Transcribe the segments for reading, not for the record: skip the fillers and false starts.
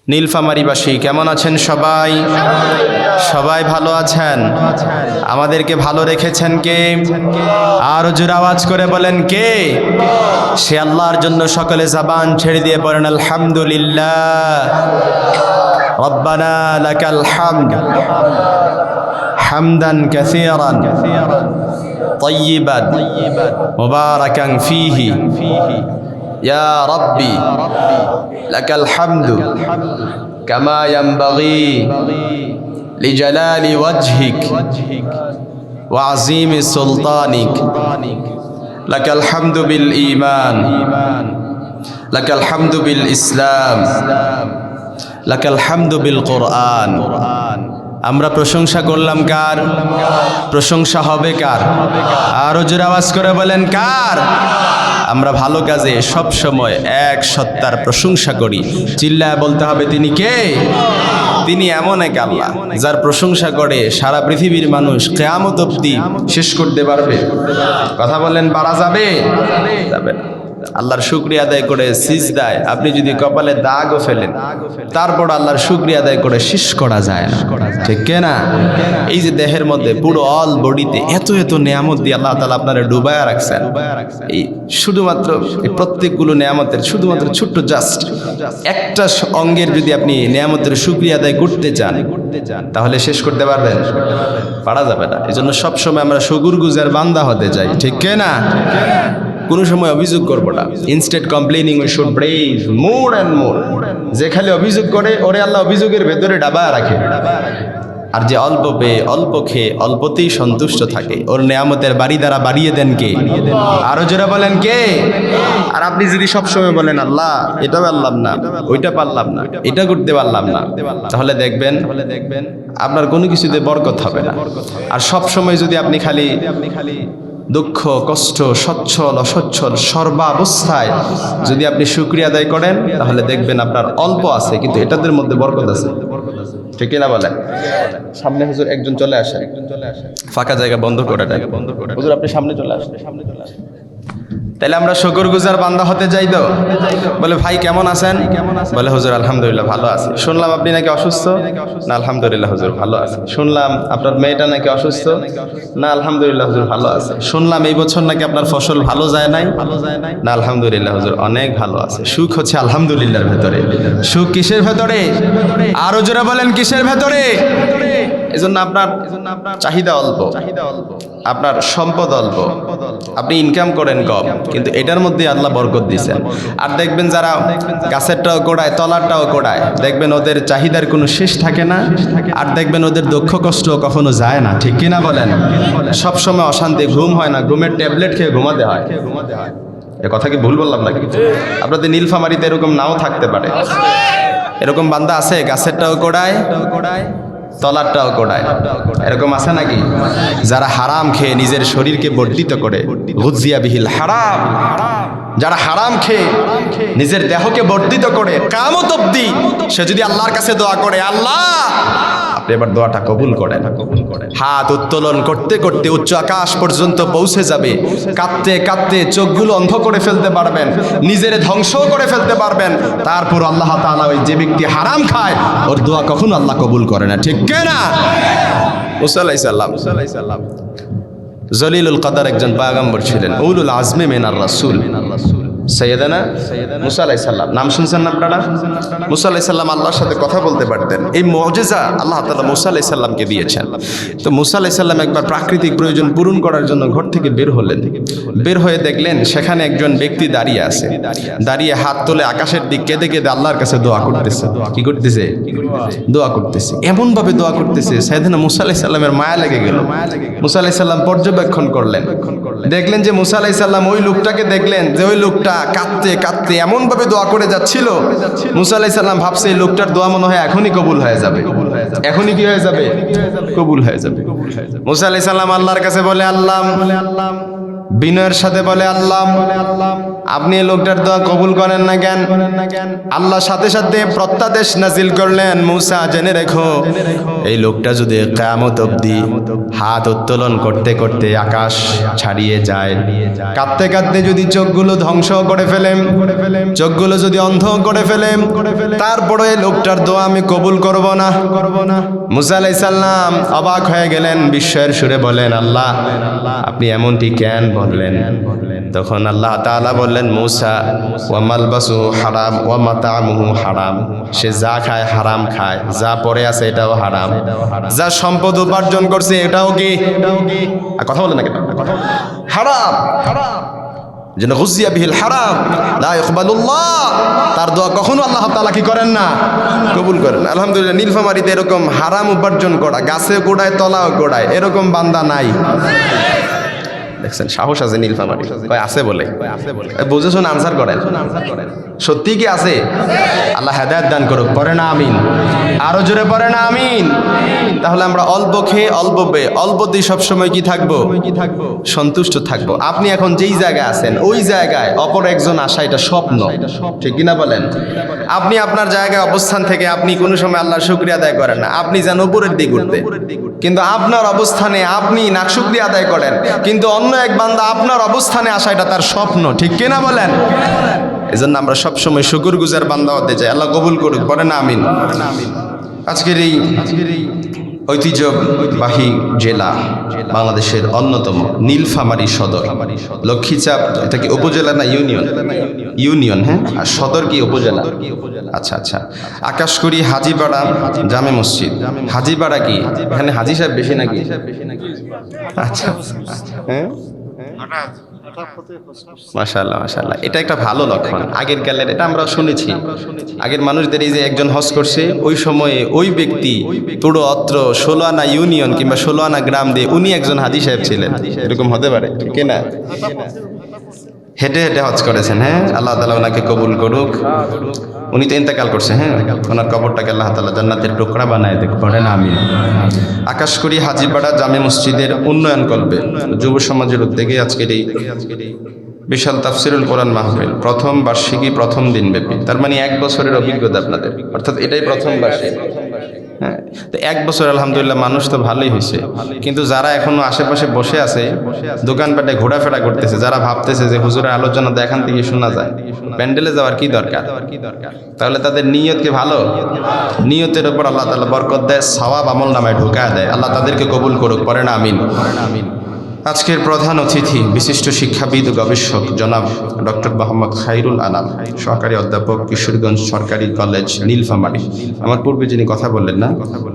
নীলফামারীবাসী কেমন আছেন সবাই? সবাই ভালো আছেন? আমাদেরকে ভালো রেখেছেন কে? আরো জোরে আওয়াজ করে বলেন কে? সে আল্লাহর জন্য সকলে জবান ছেড়ে দিয়ে পড়েন আলহামদুলিল্লাহ। রব্বানা লাকাল হামদ হামদান কাসীরান তাইয়িবান মুবারাকান ফীহি ইয়া রাব্বি লাকাল হামদু কামা ইয়ানবাগি লিজালালি ওয়াজহিক ওয়া আযীমি সুলতানিক লাকাল হামদু বিল ঈমান লাকাল হামদু বিল ইসলাম লাকাল হামদু বিল কুরআন। আমরা প্রশংসা করলাম কার? প্রশংসা হবে কার? আরো জোরে আওয়াজ করে বলেন কার? আমরা ভালো কাজে সব সময় এক সত্তার প্রশংসা করি। চিল্লায় বলতে হবে তিনি কে? তিনি এমন এক আল্লাহ যার প্রশংসা করে সারা পৃথিবীর মানুষ কিয়ামত অবধি শেষ করতে পারবে। কথা বলেন পারা যাবে? যাবে না। আল্লাহর শুকরিয়া আদায় করে সিজদায় আপনি যদি কপালে দাগও ফেলেন তারপর আল্লাহর শুকরিয়া আদায় করে শেষ করা যায় না, ঠিক না? এই যে দেহের মধ্যে পুরো অল বডিতে এত এত নিয়ামত দিয়ে আল্লাহ তাআলা আপনারা ডুবায়া রাখছেন। এই শুধুমাত্র এই প্রত্যেকগুলো নিয়ামতের শুধুমাত্র ছোট্ট জাস্ট একটা অঙ্গের যদি আপনি নিয়ামতের শুকরিয়া আদায় করতে চান তাহলে শেষ করতে পারবেন? পারা যাবে না। এই জন্য সবসময় আমরা শুকরগুজার বান্দা হতে চাই, ঠিক না? কোনো সময় অভিযোগ করবো না। Instead complaining we should praise more and more. যে খালি অভিযোগ করে ওরে আল্লাহ অভিযোগের ভেতরে ডাবায় রাখে, আর যে অল্প পেয়ে অল্প খেয়ে অল্পতেই সন্তুষ্ট থাকে ওর নেয়ামতের বাড়ি দ্বারা বাড়িয়ে দেন কে? আরো জোরে বলেন কে? আর আপনি যদি সবসময় বলেন আল্লাহ এটা পারলাম না, ওইটা পারলাম না, এটা করতে পারলাম না, তাহলে দেখবেন আপনার কোনো কিছুতে বরকত হবে না। আর সব সময় যদি আপনি খালি দুঃখ কষ্ট সচ্ছল অসচ্ছল সর্বাবস্থায় যদি আপনি শুকরিয়া আদায় করেন তাহলে দেখবেন আপনার অল্প আছে কিন্তু এটাদের মধ্যে বরকত আছে, ঠিক না বলেন? সামনে হুজুর একজন চলে আসে, ফাঁকা জায়গা বন্ধ করে দেয়। হুজুর আপনি সামনে চলে আসেন। তাহলে আমরা শুকরগুজার বান্দা হতে যাই তো? বলে ভাই কেমন আছেন? বলে হুজুর আলহামদুলিল্লাহ ভালো আছি। শুনলাম আপনি নাকি অসুস্থ? না আলহামদুলিল্লাহ হুজুর ভালো আছে। শুনলাম আপনার মেয়েটা নাকি অসুস্থ? না আলহামদুলিল্লাহ হুজুর ভালো আছে। শুনলাম এই বছর নাকি আপনার ফসল ভালো যায় নাই? না আলহামদুলিল্লাহ হুজুর অনেক ভালো আছে। সুখ হচ্ছে আলহামদুলিল্লাহর ভেতরে। সুখ কিসের ভেতরে? আরো জোরে বলেন কিসের ভেতরে? এজন্য আপনার চাহিদা অল্প, আপনার সম্পদ অল্প, আপনি ইনকাম করেন কম, কিন্তু এটার মধ্যে আল্লাহ বরকত দিয়েছেন। আর দেখবেন যারা গাছেরটাও কোড়ায় তলারটাও কোড়ায় দেখবেন ওদের চাহিদার কোনো শেষ থাকে না। আর দেখবেন ওদের দুঃখ কষ্ট কখনো যায় না, ঠিক কিনা বলেন? সবসময় অশান্তি, ঘুম হয় না, ঘুমের ট্যাবলেট খেয়ে ঘুমাতে হয়। এ কথা কি ভুল বললাম নাকি? আপনাদের নীলফামারীতে এরকম নাও থাকতে পারে। এরকম বান্দা আছে গাছেরটাও কোড়ায় তলারটাও কোড়ায়, এরকম আছে নাকি? যারা হারাম খেয়ে নিজের শরীরকে বর্ধিত করে, গুজিয়া বিহিল হারাম, যারা হারাম খেয়ে নিজের দেহকে বর্ধিত করে কিয়ামত অবধি সে যদি আল্লাহর কাছে দোয়া করে আল্লাহ আপনি এবার দোয়াটা কবুল করেন, হাত উত্তোলন করতে করতে উচ্চ আকাশ পর্যন্ত পৌঁছে যাবে, কাঁদতে কাঁদতে চোখগুলো অন্ধ করে ফেলতে পারবেন, নিজের ধ্বংস করে ফেলতে পারবেন। তারপর আল্লাহ তাআলা ওই যে ব্যক্তি হারাম খায় ওর দোয়া কখনো আল্লাহ কবুল করে না, ঠিক না? মুসা আলাইহিস সালাম জলিলুল কদর একজন পয়গম্বর ছিলেন, উলুল আজমে মিনার রাসূল সৈয়দনা মুসা আলাইহিস সালাম। নাম শুনছেন না আপনারা? মুসা আলাইহিস সালাম আল্লাহর সাথে কথা বলতে পারতেন। এই মুজিজা আল্লাহ তাআলা মুসা আলাইহিস সালামকে দিয়েছেন। তো মুসা আলাইহিস সালাম একবার প্রাকৃতিক প্রয়োজন পূরণ করার জন্য ঘর থেকে বের হলেন। বের হয়ে দেখলেন সেখানে একজন ব্যক্তি দাঁড়িয়ে আছে, দাঁড়িয়ে হাত তুলে আকাশের দিক কেঁদে কেঁদে আল্লাহর কাছে দোয়া করতেছে। কি করতেছে? দোয়া করতেছে। এমন ভাবে দোয়া করতেছে সাইয়েদনা মুসা আলাইহিস সালামের মায়া লেগে গেল। মুসা আলাইহিস সালাম পর্যবেক্ষণ করলেন, দেখলেন যে মুসা আলাইহিস সালাম ওই লোকটাকে দেখলেন যে ওই লোকটা কাঁদতে কাঁদতে এমন ভাবে দোয়া করে যাচ্ছিল। মুসা আলাইহিস সালাম ভাবছে এই লোকটার দোয়া মনে হয় এখনই কবুল হয়ে যাবে, এখনই কি হয়ে যাবে? কবুল হয়ে যাবে। মুসা আলাইহিস সালাম আল্লাহর কাছে বলে আল্লাহ বিনয়ের সাথে বলে, আল্লাহ আপনি এই লোকটার দোয়া কবুল করেন না কেন? আল্লাহ সাথে সাথে প্রত্যাদেশ নাজিল করলেন, মূসা জেনে রেখো, এই লোকটা যদি কিয়ামত অবধি হাত উত্তোলন করতে করতে আকাশ ছাড়িয়ে যায়, কাঁদতে কাঁদতে যদি চোখগুলো ধ্বংস করে ফেলে, চোখগুলো যদি অন্ধ করে ফেলে, তারপরে এই লোকটার দোয়া আমি কবুল করব না। মূসা আলাইহিস সালাম অবাক হয়ে গেলেন, বিস্ময়ের সুরে বলেন, আল্লাহ আপনি এমনটি কেন বললেন? তখন আল্লাহ তাআলা বললেন, মূসা ওয়া মালবাসুহু হারাম ওয়া মাতামুহু হারাম, সে যা খায় হারাম খায়, যা পরে আছে এটাও হারাম, যা সম্পদ উপার্জন করছে এটাও কি কথা বলে না কেন? হারাম। যেন গুজিয়া বিহিল হারাম লা ইকবালুল্লাহ, তার দোয়া কখনো আল্লাহ তাআলা কি করেন না, কবুল করেন না। আলহামদুলিল্লাহ, নীলফামারীতে এরকম হারাম উপার্জন করা, গাছে গোড়ায় তলাও গোড়ায়, এরকম বান্দা নাই। দেখছেন, সাহস আছে নীলফামারী, কয় আছে বলে, বুঝে শুনে আনসার করেন। সত্যি কি আছে? আল্লাহ হেদায়েত দান করুক, পড়ে না আমিন, আরো জোরে পড়ে না আমিন। তাহলে আমরা অল্প খেয়ে অল্প পেয়ে অল্পতেই সবসময় কি থাকবো, সন্তুষ্ট থাকবো। আপনি এখন যেই জায়গায় আছেন ওই জায়গায় অপর একজন আসা এটা স্বপ্ন, ঠিক কিনা বলেন? আপনি আপনার জায়গায় অবস্থান থেকে আপনি কোনো সময় আল্লাহর শুকরিয়া আদায় করেন না, আপনি যেন উপরের দিক উঠতে, কিন্তু আপনার অবস্থানে আপনি নাকশুকরিয়া আদায় করেন, কিন্তু অন্য এক বান্দা আপনার অবস্থানে আসা এটা তার স্বপ্ন, ঠিক কিনা বলেন? এজন্য আমরা সবসময় শুকরগুজার বান্দা হতে চাই। আল্লাহ কবুল করুক, পড়ে না আমিন। আজকের এই ঐতিহ্যবাহী জেলা, বাংলাদেশের অন্যতম নীলফামারী সদর, লক্ষ্মীচাপ, এটা কি উপজেলা না ইউনিয়ন? ইউনিয়ন, হ্যাঁ। আর সদর কি উপজেলা? আচ্ছা আচ্ছা। আকাশকুড়ি হাজিপাড়া জামে মসজিদ। হাজিপাড়া কি এখানে হাজি সাহেব বেশি নাকি? আচ্ছা, হ্যাঁ, মাশাআল্লাহ মাশাআল্লাহ, এটা একটা ভালো লক্ষণ। আগের কালের এটা আমরা শুনেছি, আগের মানুষদের এই যে একজন হজ করছে, ওই সময়ে ওই ব্যক্তি পুরো অত্র 16 আনা ইউনিয়ন কিংবা 16 আনা গ্রাম দিয়ে উনি একজন হাজি সাহেব ছিলেন, এরকম হতে পারে কি না? হেঁটে হেঁটে হজ করেছেন, হ্যাঁ। আল্লাহ তাআলা ওনাকে কবুল করুক। উনি তো ইন্তেকাল করছে, হ্যাঁ। ওনার কবরটাকে আল্লাহ তাআলা জান্নাতের টুকরা বানায় দেখ, পড়েন আমিন। আকাশকুড়ি হাজিপাড়া জামে মসজিদের উন্নয়ন কল্পে যুব সমাজের উদ্যোগে আজকের এই বিশাল তাফসিরুল কোরআন মাহফিল, প্রথম বার্ষিকী, প্রথম দিন ব্যাপী, তার মানে 1 বছরের অভিজ্ঞতা আপনাদের, অর্থাৎ এটাই প্রথম বার্ষিক, হ্যাঁ। তো 1 বছর আলহামদুলিল্লাহ মানুষ তো ভালোই হয়েছে, কিন্তু যারা এখনো আশেপাশে বসে আছে, দোকানপাটে ঘোরাফেরা করতেছে, যারা ভাবতেছে যে হুজুরের আলোচনা তো এখান থেকে শোনা যায়, প্যান্ডেলে যাওয়ার কি দরকার, তাহলে তাদের নিয়ত কি ভালো? নিয়তের উপর আল্লাহ তাআলা বরকত দেয়, সওয়াব আমল নামায় ঢুকায় দেয়। আল্লাহ তাদেরকে কবুল করুক, পড়েন আমিন। আজকের প্রধান অতিথি বিশিষ্ট শিক্ষাবিদ ও গবেষক জনাব ডক্টর মোহাম্মদ খায়রুল আনাম, সহকারী অধ্যাপক, কিশোরগঞ্জ সরকারি কলেজ, নীলফামারী। আমার পূর্বে যিনি কথা বললেন না,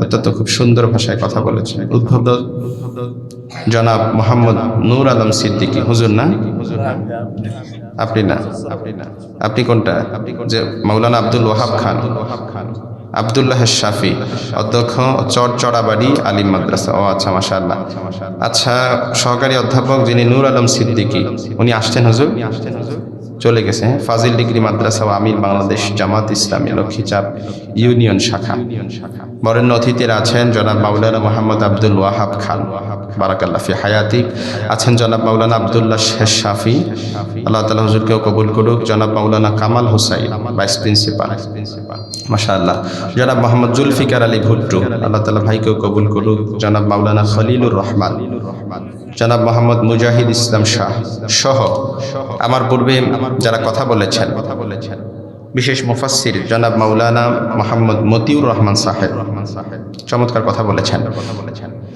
অত্যন্ত খুব সুন্দর ভাষায় কথা বলেছেন, উদ্বোধক জনাব মোহাম্মদ নূর আলম সিদ্দিকী। হুজুর না? আপনি না? আপনি কোনটা? যে মাওলানা আব্দুল ওয়াহাব খান, আব্দুল্লাহ শাফি, অধ্যক্ষ চরচড়াবাড়ি আলিম মাদ্রাসা। ও আচ্ছা, মাশাআল্লাহ। আচ্ছা, সহকারী অধ্যাপক যিনি নূর আলম সিদ্দিকী, উনি আসছেন হুজুর? চলে গেছে, হ্যাঁ। ফাজিল ডিগ্রি মাদ্রাসা ও আমির, বাংলাদেশ জামাত ইসলামী লক্ষ্মীচাপ ইউনিয়ন শাখা। বরেণ্য অতিথিরা আছেন জনাব মাওলানা মোহাম্মদ আব্দুল ওয়াহাব খান, বারাকাল্লাহ ফি হায়াতিক। আছেন জনাব মাওলানা আব্দুল্লাহ শাফি, আল্লাহ তাআলা হুজুরকেও কবুল করুক। জনাব মাওলানা কামাল হুসাইন, ভাইস প্রিন্সিপাল, মাশাআল্লাহ। জনাব মোহাম্মদ জুলফিকার আলী ভুট্টু, আল্লাহ তাআলা ভাইকেও কবুল করুক। জনাব মাওলানা খলিলুর রহমান, জনাব মোহাম্মদ মুজাহিদ ইসলাম শাহ সহ আমার পূর্বে যারা কথা বলেছেন, বিশেষ মুফাসসির জনাব মাওলানা মোহাম্মদ মতিউর রহমান সাহেব, চমৎকার কথা বলেছেন।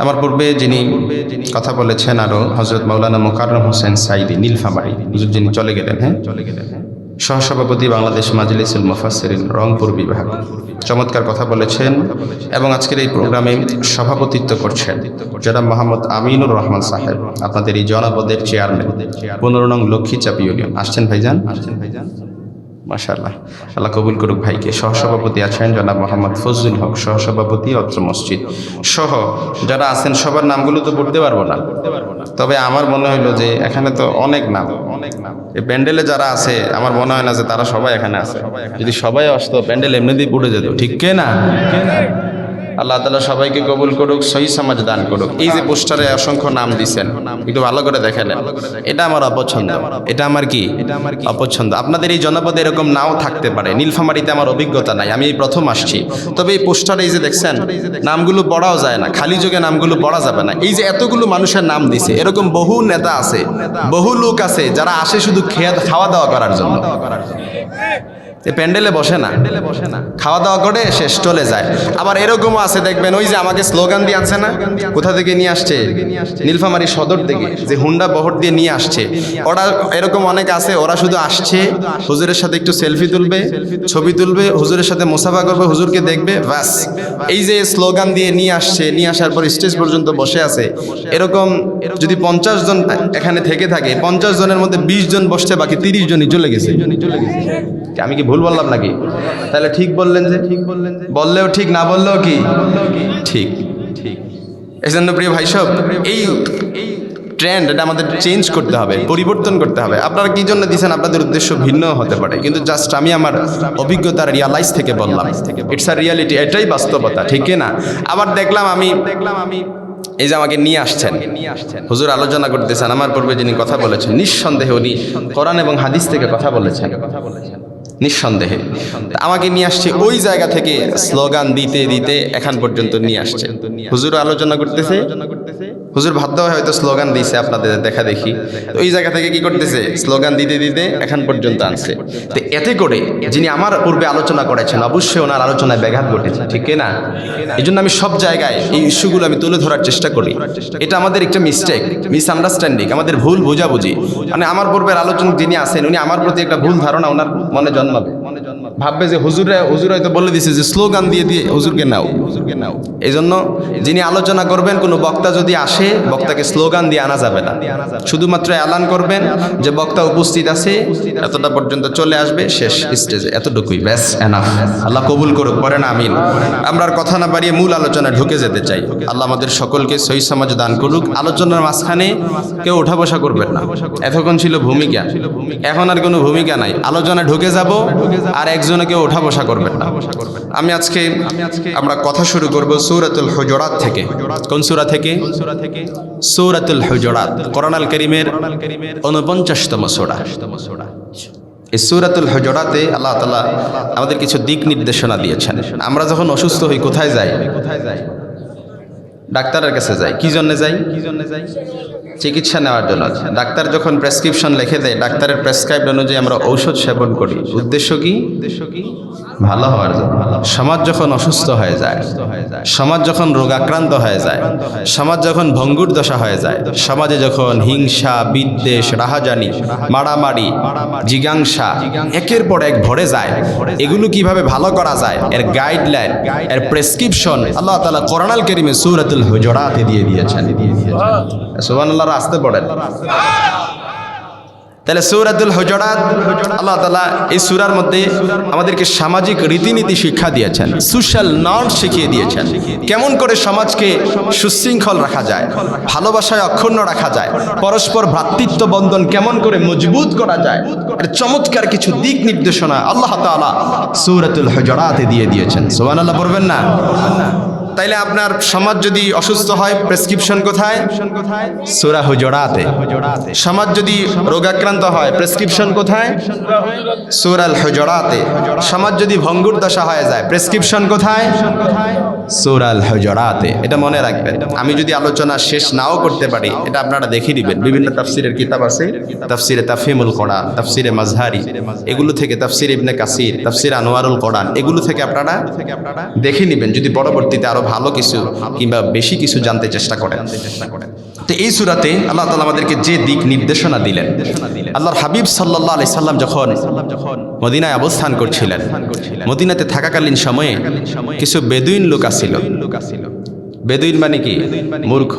আমার পূর্বে যিনি কথা বলেছেন আরো হযরত মাওলানা মুকাররম হোসেন সাইদি, নীলফামারী, হুজুর যিনি চলে গেলেন, হ্যাঁ, সহসভাপতি বাংলাদেশ মাজলিসুল মুফাসসিরিন রংপুর বিভাগ, চমৎকার কথা বলেছেন। এবং আজকের এই প্রোগ্রামে সভাপতিত্ব করছেন জনাব মোহাম্মদ আমিনুর রহমান সাহেব, আপনাদের এই জনপদের চেয়ারম্যান, 15 নং লক্ষ্মীচাপ ইউনিয়ন। আসছেন ভাইজান? মাশাআল্লাহ, আল্লাহ কবুল করুক ভাইকে। সহসভাপতি আছেন জনাব মোহাম্মদ ফজলুল হক, সহসভাপতি অত্র মসজিদ সহ যারা আছেন সবার নামগুলো তো পড়তে পারবো না, তবে আমার মনে হইলো যে এখানে তো অনেক নাম, এই প্যান্ডেলে যারা আছে আমার মনে হয় না যে তারা সবাই এখানে আছে। যদি সবাই আসতো প্যান্ডেল এমনিতেই পড়ে যেত, ঠিক না? আল্লাহ তাআলা সবাইকে কবুল করুক, সহি সমাজ দান করুক। এই যে পোস্টারে অসংখ্য নাম দিছেন, একটু ভালো করে দেখে নেন। এটা আমার অপছন্দ, এটা আমার কি অপছন্দ। আপনাদের এই জনপদে এরকম নাও থাকতে পারে। নীলফামারীতে আমার অভিজ্ঞতা নাই, আমি এই প্রথম আসছি। তবে এই পোস্টারে এই যে দেখছেন, নামগুলো পড়াও যায় না, খালি যোগে নামগুলো পড়া যাবে না। এই যে এতগুলো মানুষের নাম দিছে, এরকম বহু নেতা আছে, বহু লোক আছে যারা আসে শুধু খাওয়া দাওয়া করার জন্য। প্যান্ডেলে বসে না, খাওয়া দাওয়া করে শেষ চলে যায়। আবার এরকমও আছে দেখবেন, ওই যে আমাকে স্লোগান দিয়ে আনছে না, কোথা থেকে নিয়ে আসছে, নীলফামারী সদর থেকে, যে হুন্ডা বহর দিয়ে নিয়ে আসছে। ওরা এরকম অনেক আছে, ওরা শুধু আসছে, হুজুরের সাথে একটু সেলফি তুলবে, ছবি তুলবে, হুজুরের সাথে মুসাফা করবে, হুজুরকে দেখবে, ব্যাস। এই যে স্লোগান দিয়ে নিয়ে আসছে, নিয়ে আসার পর স্টেজ পর্যন্ত বসে আছে। এরকম যদি 50 জন এখানে থেকে থাকে, 50 জনের মধ্যে 20 জন বসছে, বাকি 30 জনই চলে গেছে। আমি কি ভুল বললাম নাকি? তাহলে ঠিক বললেন যে, বললেও ঠিক, না বললেও কি ঠিক। এই জন্য প্রিয় ভাই সব, এই ট্রেন্ড এটা আমাদের চেঞ্জ করতে হবে, পরিবর্তন করতে হবে। আপনারা কি জন্য দিচ্ছেন, আপনাদের উদ্দেশ্য ভিন্ন হতে পারে, কিন্তু জাস্ট আমি আমার অভিজ্ঞতার রিয়ালাইজ থেকে বললাম, ইটস আ রিয়ালিটি, এটাই বাস্তবতা, ঠিক না? আবার দেখলাম আমি এই যে আমাকে নিয়ে আসছেন, হুজুর আলোচনা করতেছেন, আমার পূর্বে যিনি কথা বলেছেন, নিঃসন্দেহে উনি কোরআন এবং হাদিস থেকে কথা বলেছেন, নিঃসন্দেহে। আমাকে নিয়ে আসছে ওই জায়গা থেকে স্লোগান দিতে দিতে এখান পর্যন্ত নিয়ে আসছে। হুজুর আলোচনা করতেছে, হুজুর ভাবতে হয় হয়তো স্লোগান দিয়েছে আপনাদের দেখা দেখি, ওই জায়গা থেকে কি করতেছে, স্লোগান দিতে দিতে এখান পর্যন্ত আনছে। তো এতে করে যিনি আমার পূর্বে আলোচনা করেছেন, অবশ্যই ওনার আলোচনায় ব্যাঘাত ঘটেছে, ঠিক না? এই জন্য আমি সব জায়গায় এই ইস্যুগুলো আমি তুলে ধরার চেষ্টা করি। এটা আমাদের একটা মিস্টেক, মিসআন্ডারস্ট্যান্ডিং, আমাদের ভুল বোঝাবুঝি। মানে আমার পূর্বের আলোচক যিনি আছেন, উনি আমার প্রতি একটা ভুল ধারণা ওনার মনে জন্মাবে, ভাববে যে হুজুর হয়তো বলে দিছে যে স্লোগান দিয়ে হুজুরকে নাও। এই জন্য যিনি আলোচনা করবেন, কোনো বক্তা যদি আসে, বক্তাকে স্লোগান দিয়ে আনা যাবে না। শুধুমাত্র এলান করবেন যে বক্তা উপস্থিত আছে, এতটা পর্যন্ত চলে আসবে, শেষ স্টেজে, এতটুকুই, ব্যাস, এনাফ। আল্লাহ কবুল করুক, পড়েন আমিন। আমরা আর কথা না বাড়িয়ে মূল আলোচনায় ঢুকে যেতে চাই। আল্লাহ আমাদের সকলকে সহি সমাজ দান করুক। আলোচনার মাঝখানে কেউ ওঠা বসা করবেন না। এতক্ষণ ছিল ভূমিকা, এখন আর কোনো ভূমিকা নাই। আলোচনায় ঢুকে যাব, আর একজনে কেউ ওঠা বসা করবেন না। আমি আজকে আমরা কথা শুরু করব সূরাতুল হুজুরাত থেকে। কোন সূরা থেকে? সূরাতুল হুজুরাত, কোরআন আল কারীমের 49তম সূরা। এই সূরাতুল হুজুরাতে আল্লাহ তাআলা আমাদের কিছু দিক নির্দেশনা দিয়েছেন। আমরা যখন অসুস্থ হই কোথায় যাই? ডাক্তারের কাছে যাই। কি জন্য যাই? চিকিৎসা নেওয়ার জন্য। ডাক্তার যখন প্রেসক্রিপশন লিখে দেয়, ডাক্তারের প্রেসক্রাইব অনুযায়ী আমরা ঔষধ সেবন করি। উদ্দেশ্য কি? ভালো হওয়ার জন্য। সমাজ যখন অসুস্থ হয়ে যায়, সমাজ যখন রোগাক্রান্ত হয়ে যায়, সমাজ যখন ভঙ্গুর দশা হয়ে যায়, সমাজে যখন হিংসা, বিদ্বেষ, রাহাজানি, মারামারি, জিজ্ঞাসা একের পর এক ভরে যায়, এগুলো কিভাবে ভালো করা যায়, এর গাইডলাইন, এর প্রেসক্রিপশন আল্লাহ তাআলা কোরআন আল কারীমে সূরাতুল হুজুরাতে দিয়ে দিয়েছেন। সুবহানাল্লাহ, আসতে পড়েন। তাহলে সূরাতুল হুজুরাত, আল্লাহ তাআলা এই সূরার মধ্যে আমাদেরকে সামাজিক রীতিনীতি শিক্ষা দিয়েছেন, সোশ্যাল নর্ম শিখিয়ে দিয়েছেন, কেমন করে সমাজকে সুশৃঙ্খল রাখা যায়, ভালোবাসায় অক্ষুণ্ণ রাখা যায়, পরস্পর ভ্রাতৃত্ব বন্ধন কেমন করে মজবুত করা যায়, এর চমৎকার কিছু দিক নির্দেশনা আল্লাহ তাআলা সূরাতুল হুজুরাতে দিয়ে দিয়েছেন। সুবহানাল্লাহ পড়বেন না? তাইলে আপনার সমাজ যদি অসুস্থ হয়, প্রেসক্রিপশন কোথায়? সূরা হুজুরাতে। সমাজ যদি রোগাক্রান্ত হয়, প্রেসক্রিপশন কোথায়? সূরা হুজুরাতে। সমাজ যদি ভঙ্গুর দশা হয়ে যায়, প্রেসক্রিপশন কোথায়? সূরা হুজুরাতে। এটা মনে রাখবেন। আমি যদি আলোচনা শেষ নাও করতে পারি, এটা আপনারা দেখে দিবেন। বিভিন্ন তাফসীরের কিতাব আছে, তাফসীরে তাফহিমুল কোরআন, তাফসীরে মাজহারি, এগুলো থেকে তাফসীর ইবনে কাসির, তাফসীর আনোয়ারুল কোরআন, এগুলো থেকে আপনারা দেখে নেবেন যদি পরবর্তীতে আরো ভালো কিছু কিংবা বেশি কিছু জানতে চেষ্টা করেন। তো এই সূরাতে আল্লাহ তাআলা আমাদেরকে যে দিক নির্দেশনা দিলেন, আল্লাহর হাবিব সাল্লাল্লাহু আলাইহি সাল্লাম যখন মদিনায় অবস্থান করছিলেন, মদিনাতে থাকাকালীন সময়ে কিছু বেদুইন লোক আসছিল। বেদুইন মানে কি? মূর্খ।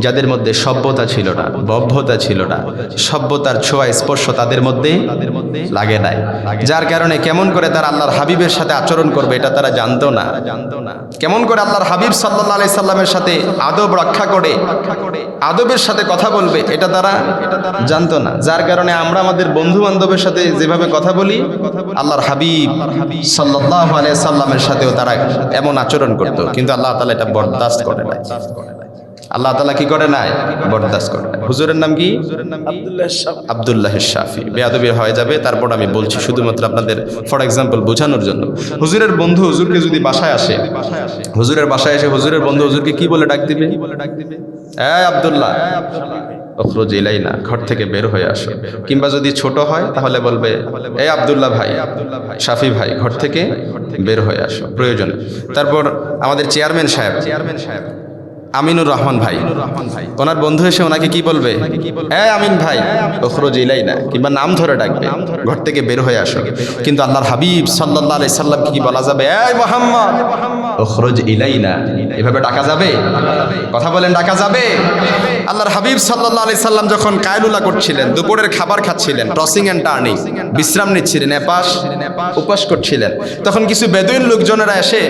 যাদের মধ্যে সভ্যতা ছিল না, ভব্যতা ছিল না, সভ্যতার ছোঁয়া স্পর্শ তাদের মধ্যে লাগে নাই, যার কারণে কেমন করে তারা আল্লাহর হাবিবের সাথে আচরণ করবে এটা তারা জানতো না। কেমন করে আল্লাহর হাবিব সাল্লাল্লাহু আলাইহি সাল্লামের সাথে আদব রক্ষা করে আদবের সাথে কথা বলবে এটা তারা জানতো না, যার কারণে আমরা আমাদের বন্ধু বান্ধবের সাথে যেভাবে কথা বলি আল্লাহর হাবিব সাল্লাল্লাহু আলাইহি সাল্লামের সাথেও তারা এমন আচরণ করত, কিন্তু আল্লাহ তাআলা এটা বরদাস্ত করে নাই। আল্লাহ তাআলা কি করে নাই? বরদাস্ত করে নাই। হুজুরের নাম কি? আব্দুল্লাহ শাফি। বেয়াদবি হয়ে যাবে, তারপর আমি বলছি শুধুমাত্র আপনাদের ফর এক্সাম্পল বোঝানোর জন্য। হুজুরের বন্ধু হুজুরকে যদি বাসায় আসে, হুজুরের বাসায় এসে হুজুরের বন্ধু হুজুরকে কি বলে ডাক দিবে? আব্দুল্লাহ উখরুজ ইলাইনা, ঘর থেকে বের হয়ে আসো। কিংবা যদি ছোট হয় তাহলে বলবে আব্দুল্লাহ ভাই, শাফি ভাই, ঘর থেকে বের হয়ে আসো প্রয়োজনে। তারপর আমাদের চেয়ারম্যান সাহেব আমিনুর রহমান ভাই, ওনার বন্ধু এসে ওনাকে কি বলবে? আমিন ভাই উখরুজ ইলাইনা, কিংবা নাম ধরে ডাকবে, ঘর থেকে বের হয়ে আসো। কিন্তু আল্লাহর হাবিব সাল্লাল্লাহু আলাইহি সাল্লামকে কি বলা যাবে? মুহাম্মদ উখরুজ ইলাইনা, এভাবে ডাকা যাবে? কথা বলেন, ডাকা যাবে? আল্লাহর হাবিব সাল্লাল্লাহু আলাইহি সাল্লাম যখন কায়লুলা করছিলেন, দুপুরের খাবার খাচ্ছিলেন, টসিং এন্ড টার্নিং, বিশ্রাম নিচ্ছিলেন, এপাশ উপাস করছিলেন, তখন কিছু বেদুইন লোকজনেরা এসে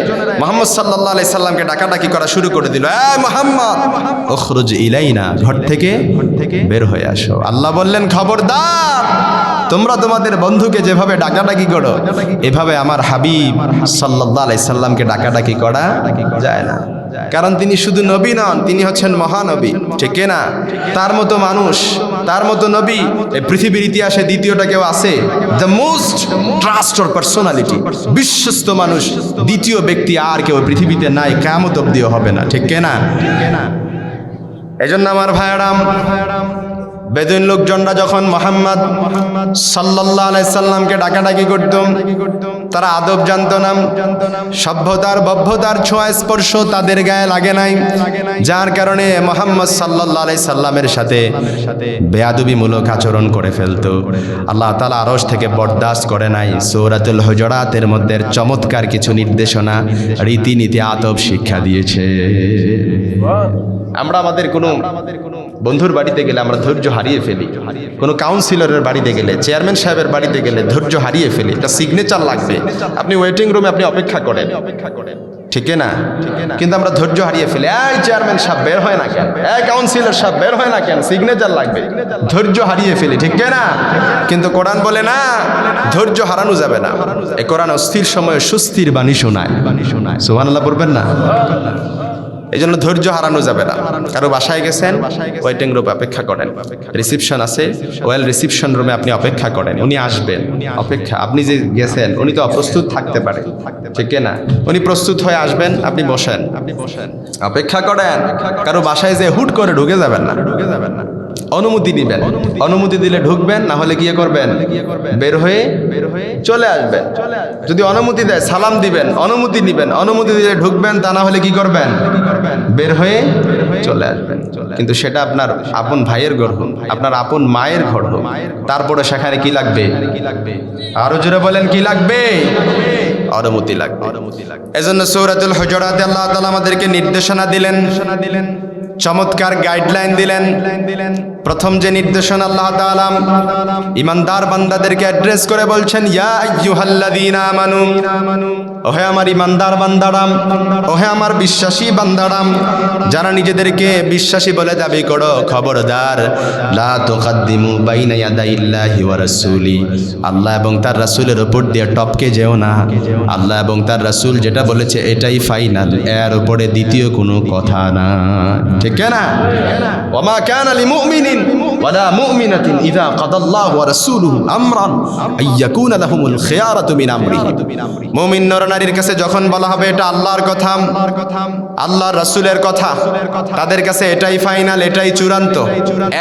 মুহাম্মদ সাল্লাল্লাহু আলাইহি সাল্লামকে ডাকাডাকি করা শুরু করে দিল, মুহাম্মদ উখরুজ ইলাইনা, ঘর থেকে বের হয়ে আসো। আল্লাহ বললেন, খবরদার, তোমরা তোমাদের বন্ধুকে যেভাবে ডাকাডাকি করো এভাবে আমার হাবিব সাল্লাল্লাহু আলাইহি সাল্লামকে ডাকাডাকি করা যায় না। কারণ তিনি শুধু নবী নন, তিনি হচ্ছেন মহানবী, ঠিক না? তার মতো মানুষ, তার মতো নবী এই পৃথিবীর ইতিহাসে দ্বিতীয়টা কেউ আছে? দ্য মোস্ট ট্রাস্টেড পার্সোনালিটি, বিশ্বস্ত মানুষ, দ্বিতীয় ব্যক্তি আর কেউ পৃথিবীতে নাই, কিয়ামত অবধিও হবে না, ঠিক না? এজন্য আমার ভাইরাম, বেদুইন লোকজনরা যখন মুহাম্মদ সাল্লাল্লাহু আলাইহি সাল্লামকে ডাকাডাকি করত, তারা আদব জানতো না, সভ্যতার ভব্যতার ছোঁয়া স্পর্শ তাদের গায়ে লাগে নাই, যার কারণে মুহাম্মদ সাল্লাল্লাহু আলাইহি সাল্লামের সাথে বেয়াদবিমূলক আচরণ করে ফেলতো। আল্লাহ তাআলা আরশ থেকে বরদাস্ত করে নাই। সূরাতুল হুজুরাতের মধ্যে চমৎকার কিছু নির্দেশনা, রীতিনীতি, আদব শিক্ষা দিয়েছে। আমরা আমাদের কোনো বন্ধুর বাড়িতে গেলে আমরা ধৈর্য হারিয়ে ফেলি, কোনো কাউন্সিলরের বাড়িতে গেলে, চেয়ারম্যান সাহেবের বাড়িতে গেলে ধৈর্য হারিয়ে ফেলি। একটা সিগনেচার লাগবে, আপনি ওয়েটিং রুমে আপনি অপেক্ষা করেন, ঠিক না? কিন্তু আমরা ধৈর্য হারিয়ে ফেলি, চেয়ারম্যান সাহেব বের হয় না কেন, কাউন্সিলর সাহেব বের হয় না কেন, সিগনেচার লাগবে, ধৈর্য হারিয়ে ফেলি, ঠিক না? কিন্তু কোরআন বলে না, ধৈর্য হারানো যাবে না। এই কোরআন অস্থির সময়ে সুস্থির বাণী শোনায়। সুবহানাল্লাহ পড়বেন না? এই জন্য ধৈর্য হারানো যাবে না। কারো বাসায় গেছেন, ওয়েটিং রুমে অপেক্ষা করেন, রিসিপশন আছে, ওয়েল রিসিপশন রুমে আপনি অপেক্ষা করেন, উনি আসবেন, অপেক্ষা। আপনি যে গেছেন উনি তো অপ্রস্তুত থাকতে পারে, ঠিক না? উনি প্রস্তুত হয়ে আসবেন, আপনি বসেন, অপেক্ষা করেন। কারো বাসায় যে হুট করে ঢুকে যাবেন না, অনুমতি দিবেন, অনুমতি দিলে ঢুকবেন, না হলে কি করবেন? বের হয়ে চলে আসবেন। যদি অনুমতি দেয় সালাম দিবেন, অনুমতি নিবেন, অনুমতি দিলে ঢুকবেন, তা না হলে কি করবেন? বের হয়ে চলে আসবেন। কিন্তু সেটা আপনার আপন ভাইয়ের ঘর হোক, আপনার আপন মায়ের ঘর হোক, তারপরে সেখানে কি লাগবে? আরো জোরে বলেন, কি লাগবে? অনুমতি লাগবে। এজন্য সূরাতুল হুজুরাতে আল্লাহ তাআলা আমাদেরকে নির্দেশনা দিলেন, চমৎকার গাইডলাইন দিলেন। প্রথম যে নির্দেশন আল্লাহ তাআলা ইমানদার বান্দাদেরকে অ্যাড্রেস করে বলছেন, ইয়া আইয়ুহাল্লাযীনা আমানু, ওহে আমার ইমানদার বান্দারা, ওহে আমার বিশ্বাসী বান্দারা, যারা নিজেদেরকে বিশ্বাসী বলে দাবি করো, খবরদার, লা তুকাদ্দিমু বাইনা ইয়াদাইল্লাহি ওয়া রাসূলি, আল্লাহ এবং তার রাসূলের উপর দিয়ে টপকে যেও না। আল্লাহ এবং তার রাসূল যেটা বলেছে এটাই ফাইনাল, এর উপরে দ্বিতীয় কোনো কথা না, ঠিক না? ওয়া মা কানা লিমুমিনিন ওয়ালা মুমিনাতিন ইযা কাদাল্লাহু ওয়া রাসূলুহু আমরান আইয়াকুনা লাহুমুল খিয়ারাতু মিন আমরিহি। মুমিন নরনারীর কাছে যখন বলা হবে এটা আল্লাহর কথা, আল্লাহর রাসূলের কথা, তাদের কাছে এটাই ফাইনাল, এটাই চূড়ান্ত,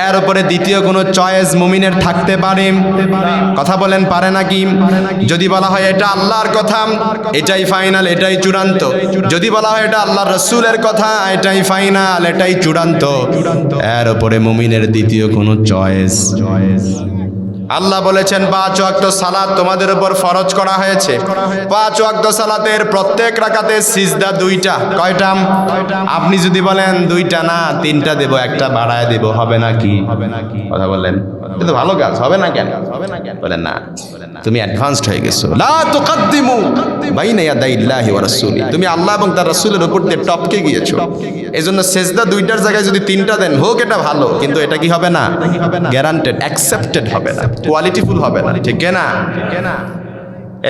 এর উপরে দ্বিতীয় কোনো চয়েস মুমিনের থাকতে পারে? কথা বলেন, পারে নাকি? যদি বলা হয় এটা আল্লাহর কথা, এটাই ফাইনাল, এটাই চূড়ান্ত, যদি বলা হয় এটা আল্লাহর রাসূলের কথা, এটাই ফাইনাল, এটাই চূড়ান্ত, এর উপরে মুমিনের দ্বিতীয় কোনো চয়েস। আল্লাহ বলেছেন 5 ওয়াক্ত সালাত তোমাদের উপর ফরজ করা হয়েছে। 5 ওয়াক্ত সালাতের প্রত্যেক রাকাতে সিজদা 2টা। কয়টা? আপনি যদি বলেন 2টা না 3টা দেব, একটা বাড়ায় দেব, হবে নাকি? কথা বলেন, কিন্তু ভালো কাজ হবে না কেন? বলেন না, তুমি অ্যাডভান্সড হয়ে গেছো। লা তুকাদ্দিমু বাইনা ইয়াদাইল্লাহি ওয়া রাসূলি, তুমি আল্লাহ এবং তার রাসূলের উপর দিয়ে টপকে গিয়েছো। এজন্য সিজদা 2টার জায়গায় যদি 3টা দেন, হোক এটা ভালো, কিন্তু এটা কি হবে না? গ্যারান্টেড, অ্যাকসেপ্টেড হবে না, কোয়ালিটিফুল হবে না, ঠিক না?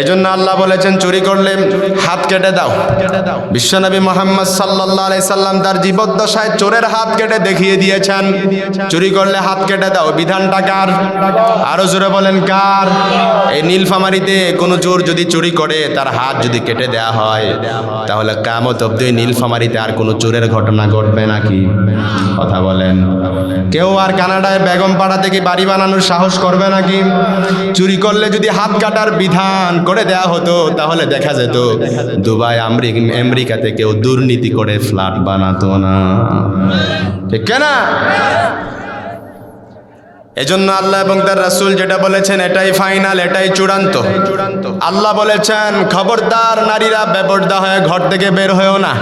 এজন্য আল্লাহ বলেছেন চুরি করলে হাত কেটে দাও। বিশ্বনবী মুহাম্মদ সাল্লাল্লাহু আলাইহি সাল্লাম তার জীবদ্দশায় চোরের হাত কেটে দেখিয়ে দিয়েছেন, চুরি করলে হাত কেটে দাও। বিধানটা কার? আরো জোরে বলেন কার? এই নীলফামারীতে কোনো চোর যদি চুরি করে তার হাত যদি কেটে দেয়া হয়, তাহলে কিয়ামত অবধি নীলফামারীতে আর কোনো চোরের ঘটনা ঘটবে নাকি? কথা বলেন। কেউ আর কানাডায় বেগমপাড়া থেকে বাড়ি বানানোর সাহস করবে নাকি? চুরি করলে যদি হাত কাটার বিধান করে দেয়া হতো, তাহলে দেখা যেত দুবাই আমেরিকাতে কেউ দুর্নীতি করে ফ্ল্যাট বানাতো না, ঠিক না? এজন্য আল্লাহ এবং তার রাসূল যেটা বলেছেন এটাই ফাইনাল, এটাই চূড়ান্ত। আল্লাহ বলেছেন খবরদার নারীরা বেপরদা হয়ে ঘর থেকে বের হয়েও না,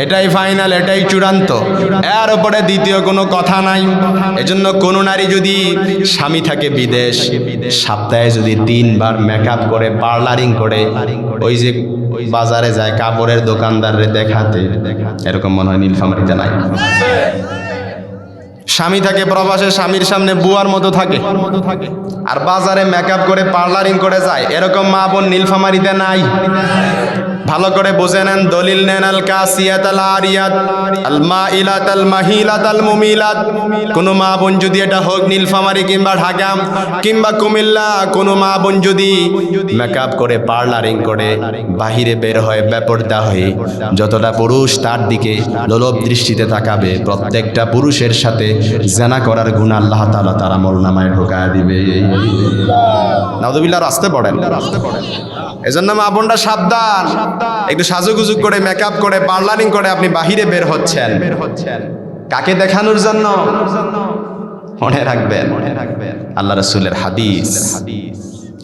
এটাই ফাইনাল, এটাই চূড়ান্ত, এর উপরে দ্বিতীয় কোনো কথা নাই। এজন্য কোনো নারী যদি স্বামী থাকে বিদেশ, সপ্তাহে যদি 3 বার মেকআপ করে, পার্লারিং করে ওই যে বাজারে যায় কাপড়ের দোকানদাররে দেখাতে, এরকম মনে হয় নীলফামারীতে নাই। স্বামী থাকে প্রবাসে, স্বামীর সামনে বুয়ার মতো থাকে, আর বাজারে মেকআপ করে পার্লারিং করে যায়, এরকম মা বোন নীলফামারীতে নাই। ভালো করে বুঝে নেন, দলিল নেন। আল কাসিয়াত আল আরিয়াত আল মাইলাত আল মাহিলাত আল মুমিলাত, কোনো মা বোন যদি, এটা হোক নীলফামারী কিংবা ঢাকা কিংবা কুমিল্লা, কোনো মা বোন যদি মেকআপ করে পার্লারিং করে বাহিরে বের হয় বেপরদা হয়ে, যতটা পুরুষ তার দিকে লোলভ দৃষ্টিতে তাকাবে, প্রত্যেকটা পুরুষের সাথে জিনা করার গুনাহ আল্লাহ তাআলা তার আমলনামায় ঢোকায় দিবে। নাউযুবিল্লাহ, রাস্তে পড়েন। এজন্য মা বোনরা সাবধান, একটু সাজুগুজু করে মেকআপ করে পার্লারিং করে আপনি বাহিরে বের হচ্ছেন, কাকে দেখানোর জন্য? মনে রাখবেন আল্লাহ রাসূলের হাদিস,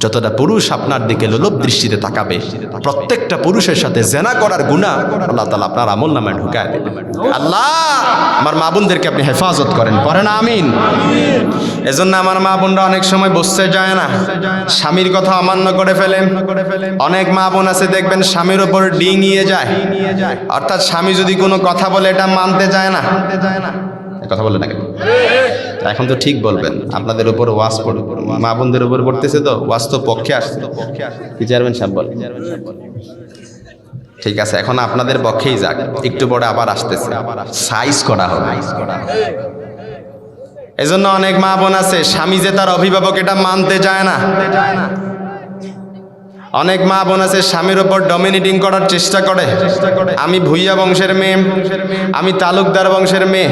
যতটা পুরুষ আপনার দিকে লোলভ দৃষ্টিতে তাকাবে, প্রত্যেকটা পুরুষের সাথে জিনা করার গুনাহ আল্লাহ তাআলা আপনার আমলনামায় ঢুকায় দেবেন। আল্লাহ আমার মা বোনদেরকে আপনি হেফাজত করেন, পড়েন আমিন। এজন্য আমার মা বোনরা অনেক সময় বসতে যায় না, স্বামীর কথা অমান্য করে ফেলে। অনেক মা বোন আছে দেখবেন স্বামীর উপর ডিঙিয়ে যায়, অর্থাৎ স্বামী যদি কোনো কথা বলে এটা মানতে যায় না। কথা বলে না কেন? এখন তো ঠিক বলবেন, আপনাদের উপর ওয়াজ মা বোনদের উপর পড়তেছে, তো ওয়াজ তো পক্ষে আসছে কি? চেয়ারম্যান সাহেব বল, ঠিক আছে, এখন আপনাদের পক্ষেই যাক, একটু পরে আবার আসতেছে, সাইজ করা হবে। এজন্য অনেক মা বোন আছে স্বামী যে তার অভিভাবক এটা মানতে যায় না। অনেক মা বোন আছে স্বামীর উপর ডমিনেটিং করার চেষ্টা করে। আমি ভুইয়া বংশের মেয়ে, আমি তালুকদার বংশের মেয়ে,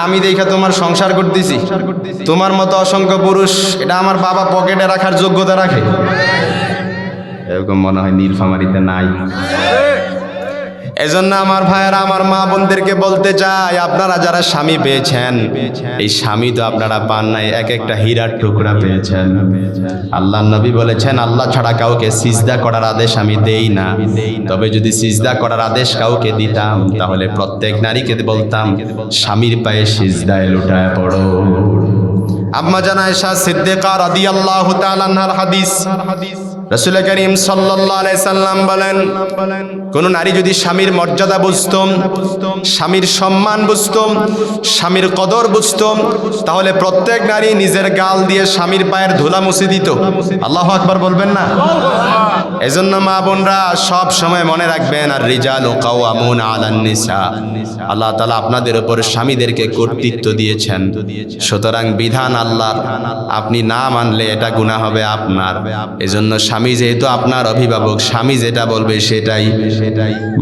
আমি দেখা তোমার সংসার করতেছি, তোমার মতো অসংখ্য পুরুষ এটা আমার বাবা পকেটে রাখার যোগ্যতা রাখে, এরকম মনে হয় নীলফামারীতে নাই। এজন্য আমার ভাইয়েরা, আমার মা বোনদেরকে বলতে চাই, আপনারা যারা স্বামী পেয়েছেন, এই স্বামী তো আপনারা পান নাই, এক একটা হীরার টুকরা পেয়েছেন। আল্লাহর নবী বলেছেন আল্লাহ ছাড়া কাউকে সিজদা করার আদেশ আমি দেই না, তবে যদি সিজদা করার আদেশ কাউকে দিতাম তাহলে প্রত্যেক নারীকে বলতাম স্বামীর পায়ে সিজদায় লুটায় পড়ো। আম্মা জান আয়েশা সিদ্দিকা রাদিয়াল্লাহু তাআলা আনহার হাদিস, রাসূল করিম সাল্লাল্লাহু আলাইহি সাল্লাম বলেন, কোন নারী যদি স্বামীর মর্যাদা বুঝতো, স্বামীর সম্মান বুঝতো, স্বামীর কদর বুঝতো, তাহলে প্রত্যেক নারী নিজের গাল দিয়ে স্বামীর পায়ের ধুলা মুছে দিত। আল্লাহু আকবার বলবেন না? এজন্য মা বোনরা সব সময় মনে রাখবেন, আর রিজালু কাওয়ামুনা আলান নিসা, আল্লাহ তাআলা আপনাদের উপর স্বামীদেরকে কর্তৃত্ব দিয়েছেন। সুতরাং বিধান আল্লাহর, আপনি না মানলে এটা গুনাহ হবে আপনার। এজন্য স্বামী যেহেতু আপনার অভিভাবক, স্বামী যেটা বলবে সেটাই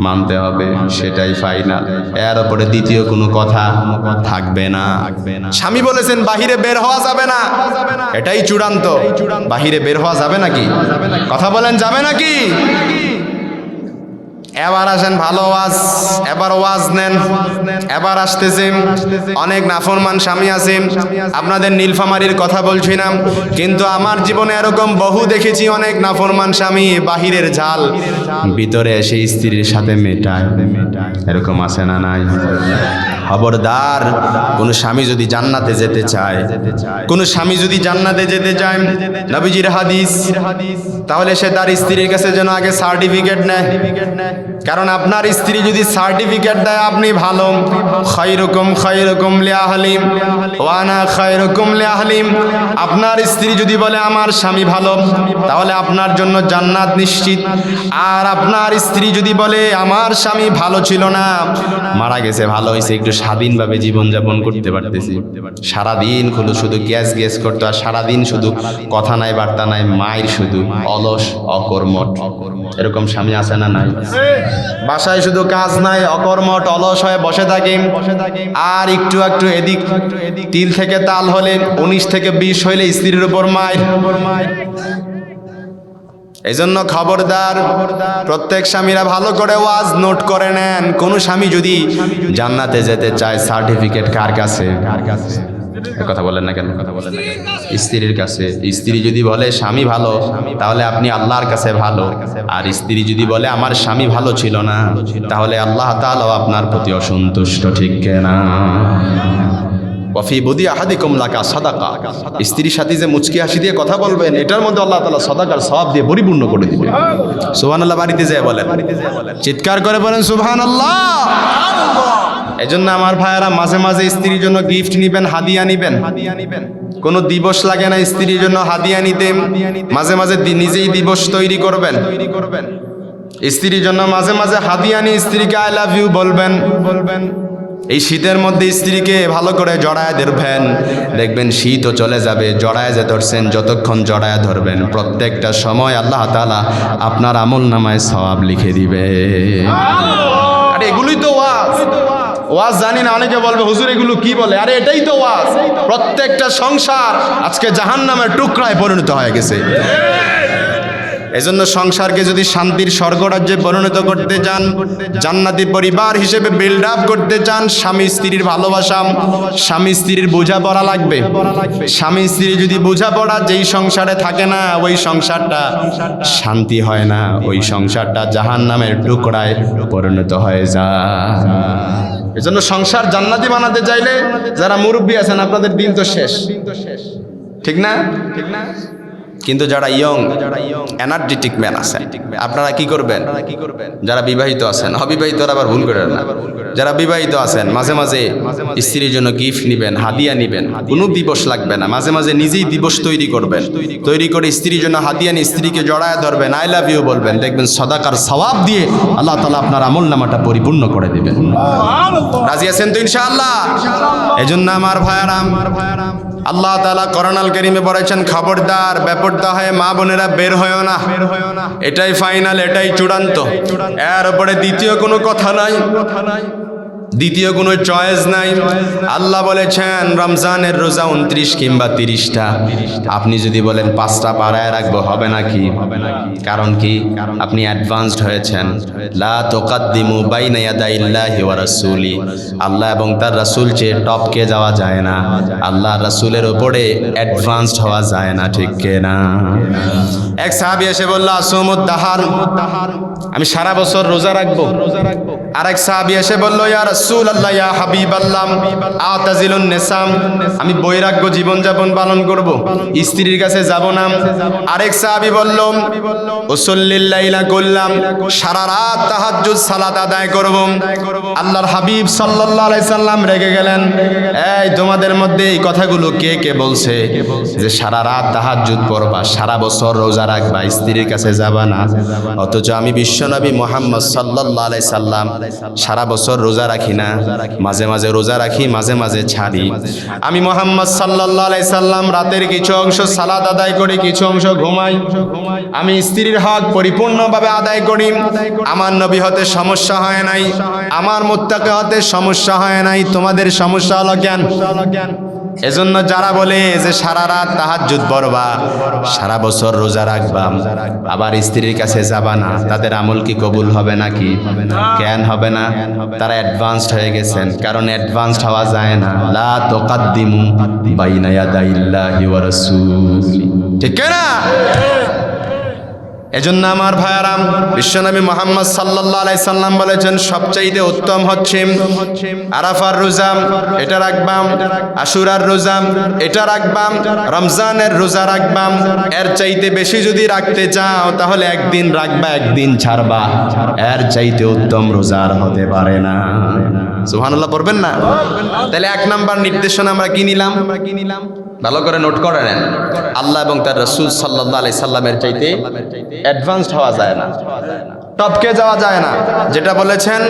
মানতে হবে, সেটাই ফাইনাল, এর উপরে দ্বিতীয় কোনো কথা থাকবে না। স্বামী বলেছেন বাহিরে বের হওয়া যাবে না, এটাই চূড়ান্ত। বাহিরে বের হওয়া যাবে নাকি? কথা বলেন, যাবে নাকি? এবার আসেন ভালো ওয়াজ, এবার ওয়াজ নেন। এবার আসতেছে অনেক নাফরমান স্বামী আছে, আপনাদের নীলফামারীর কথা বলছি না, কিন্তু আমার জীবনে এরকম বহু দেখেছি অনেক নাফরমান স্বামী বাহিরের ঝাল ভিতরে এসে স্ত্রীর সাথে মেটায়। এরকম আছে না নাই? খবরদার, কোন স্বামী যদি জান্নাতে যেতে চায়, কোন স্বামী যদি জান্নাতে যেতে চায়, নবীজির হাদিস, তাহলে সে তার স্ত্রীর কাছে যেন আগে সার্টিফিকেট নেয়। কারণ আপনার স্ত্রী যদি সার্টিফিকেট দেয় আপনি ভালো, খায়রুকুম খায়রুকুম লিআহলি ওয়া আনা খায়রুকুম লিআহলি, আপনার স্ত্রী যদি বলে আমার স্বামী ভালো, তাহলে আপনার জন্য জান্নাত নিশ্চিত। আর আপনার স্ত্রী যদি বলে আমার স্বামী ভালো ছিল না, মারা গেছে, ভালো হয়েছে একটু স্বাধীনভাবে জীবনযাপন করতে পারতেছি, সারাদিন শুধু গ্যাস গ্যাস করতো, আর সারাদিন শুধু কথা নাই বার্তা নাই, মায়ের শুধু অলস অকর্মঠ, এরকম স্বামী আছে না নাই? বাসায় শুধু কাজ নাই, অকর্মঠ অলস হয়ে বসে থাকে, আর একটু একটু এদিক তিল থেকে তাল হলে 19 থেকে 20 হইলে স্ত্রীর উপর মায়ের। এই জন্য খবরদার, প্রত্যেক স্বামীরা ভালো করে ওয়াজ নোট করে নেন। কোন স্বামী যদি জান্নাতে যেতে চায় সার্টিফিকেট কার কাছে? কথা বলেন না কেন? স্ত্রীর কাছে। স্ত্রী যদি বলে স্বামী ভালো, তাহলে আপনি আল্লাহর কাছে ভালো। আর স্ত্রী যদি বলে আমার স্বামী ভালো ছিল না, তাহলে আল্লাহ তাআলা আপনার প্রতি অসন্তুষ্ট, ঠিক না? ওয়াফি বুদি আহাদিকুম লাকা সাদাকা, স্ত্রীর সাথে যে মুচকি হাসি দিয়ে কথা বলবেন, এটার মধ্যে আল্লাহ তাআলা সাদাকার সওয়াব দিয়ে পরিপূর্ণ করে দিবেন। সুবহানাল্লাহ। বাড়িতে যায় বলেন, চিৎকার করে বলেন সুবহানাল্লাহ। এজন্য আমার ভাইয়েরা মাঝে মাঝে স্ত্রীর জন্য গিফট নিবেন, হাদিয়া নিবেন। কোনো দিবস লাগে না স্ত্রীর জন্য হাদিয়া নিতে, মাঝে মাঝে নিজেই দিবস তৈরি করবেন। স্ত্রীর জন্য মাঝে মাঝে হাদিয়া নিয়ে স্ত্রীকে আই লাভ ইউ বলবেন। এই শীতের মধ্যে স্ত্রীকে ভালো করে জড়ায় ধরবেন, দেখবেন শীতও চলে যাবে। জড়ায় যে ধরছেন, যতক্ষণ জড়ায় ধরবেন, প্রত্যেকটা সময় আল্লাহ তাআলা আপনার আমল নামায় সওয়াব লিখে দিবে। আরে এগুলোই তো ওয়াজ। ওয়াজ জানি না, অনেকে বলবে হুজুর এগুলো কি বলে। আরে এটাই তো ওয়াজ। প্রত্যেকটা সংসার আজকে জাহান্নামের টুকরায় পরিণত হয়ে গেছে। এজন্য সংসারকে যদি শান্তির স্বর্গরাজ্যে পরিণত করতে চান, জান্নাতি পরিবার হিসেবে বিল্ড আপ করতে চান, স্বামী স্ত্রীর ভালোবাসা, স্বামী স্ত্রীর বোঝাপড়া লাগবে। স্বামী স্ত্রী যদি বোঝাপড়া যেই সংসারে থাকে না, ওই সংসারটা শান্তি হয় না, ওই সংসারটা জাহান্নামের টুকরায় পরিণত হয়ে যায়। এজন্য সংসার জান্নাতি বানাতে চাইলে যারা মুরব্বী আছেন, আপনাদের দিন তো শেষ, ঠিক না? কিন্তু যারা ইয়ং এনার্জেটিক ম্যান আছে, আপনারা কি করবেন? যারা বিবাহিত আছেন, অবিবাহিতরা আবার ভুল করেন না, যারা বিবাহিত আছেন মাঝে মাঝে স্ত্রীর জন্য গিফট নিবেন, হাদিয়া নিবেন। কোনো দিবস লাগবে না, মাঝে মাঝে নিজেই দিবস তৈরি করবেন। তৈরি করে স্ত্রীর জন্য হাদিয়া নিয়ে স্ত্রীকে জড়ায় ধরবেন, আই লাভ ইউ বলবেন। দেখবেন সাদাকার সওয়াব দিয়ে আল্লাহ তাআলা আপনার আমলনামাটা পরিপূর্ণ করে দিবেন। রাজি আছেন তো ইনশাআল্লাহ? এজন্য আমার ভাইয়েরা, আল্লাহ তাআলা কোরআনুল কারীমে বলেছেন, খবরদার বেপরদা হয়ে মা বোনেরা বের হয় না। এটাই ফাইনাল, এটাই চূড়ান্ত। এর উপরে দ্বিতীয় কোনো কথা নাই, দ্বিতীয় কোনো চয়েস নাই। আল্লাহ বলেছেন রমজানের রোজা 29 কিংবা 30টা। আপনি যদি বলেন 5টা পারায় রাখবো, হবে নাকি? কারণ কি? আপনি অ্যাডভান্সড হয়েছেন। লা তুকাদ্দিমু বাইনা ইয়াদাইল্লাহি ওয়া রাসূলি, আল্লাহ এবং তার রাসূল চেয়ে টপকে যাওয়া যায় না, আল্লাহ রাসূলের উপরে অ্যাডভান্সড হওয়া যায় না, ঠিক না? এক সাহাবী এসে বলল আসুমুদ দাহার, আমি সারা বছর রোজা রাখবো। আরেক সাহাবী এসে বলল ইয়া রাসূলুল্লাহ ইয়া হাবিবাল্লাহ আতাজিলুন নিসাম, আমি বৈরাগ্য জীবনযাপন পালন করব, স্ত্রীর কাছে যাব না। আরেক সাহাবী বলল উসাল্লিল লাইলা কুল্লাম, সারা রাত তাহাজ্জুদ সালাত আদায় করব। আল্লাহর হাবিব সাল্লাল্লাহু আলাইহি সাল্লাম রেগে গেলেন, এই তোমাদের মধ্যে এই কথাগুলো কে কে বলছে যে সারা রাত তাহাজ্জুদ পড়বা, সারা বছর রোজা রাখবা, স্ত্রীর কাছে যাবা না? অথচ আমি বিশ্বনবী মুহাম্মদ সাল্লাল্লাহু আলাইহি সাল্লাম সারা বছর রোজা রাখি না, মাঝে মাঝে রোজা রাখি, মাঝে মাঝে ছাড়ি। আমি মুহাম্মদ সাল্লাল্লাহু আলাইহি সাল্লাম রাতের কিছু অংশ সালাত আদায় করি, কিছু অংশ ঘুমাই। আমি স্ত্রীর হক পরিপূর্ণভাবে আদায় করি। আমার নবী হতে সমস্যা হয় নাই, আমার মুত্তাকি হতে সমস্যা হয় নাই। তোমাদের সমস্যা হলো কেন? এজন্য যারা বলে যে সারা রাত তাহাজ্জুদ পড়বা, সারা বছর রোজা রাখবা, আবার স্ত্রীর কাছে যাবা না, তাদের আমল কি কবুল হবে নাকি? কেন হবে না? তারা অ্যাডভান্সড হয়ে গেছেন। কারণ অ্যাডভান্সড হওয়া যায় না। লা তুকাদ্দিমু বাইনা ইয়াদাইল্লাহি ওয়া রাসূলি, ঠিক না? এজন্য আমার ভাইয়ারাম, বিশ্বনবী মুহাম্মদ সাল্লাল্লাহু আলাইহি সাল্লাম বলেছেন সবচাইতে উত্তম হচ্ছে আরাফার রোজা, এটা রাখবাম, আশুরার রোজা এটা রাখবাম, রমজানের রোজা রাখবাম। এর চাইতে বেশি যদি রাখতে চাও তাহলে একদিন রাখবা, একদিন ছাড়বা। এর চাইতে উত্তম রোজা আর হতে পারে না। সুবহানাল্লাহ পড়বেন না? তাহলে এক নাম্বার নির্দেশনা আমরা কি নিলাম? ভালো করে নোট করে নেন। আল্লাহ এবং তার রাসূল সাল্লাল্লাহু আলাইহি সাল্লামের চাইতে অ্যাডভান্সড হওয়া যায় না, টপকে যাওয়া যায় না। যেটা বলেছেন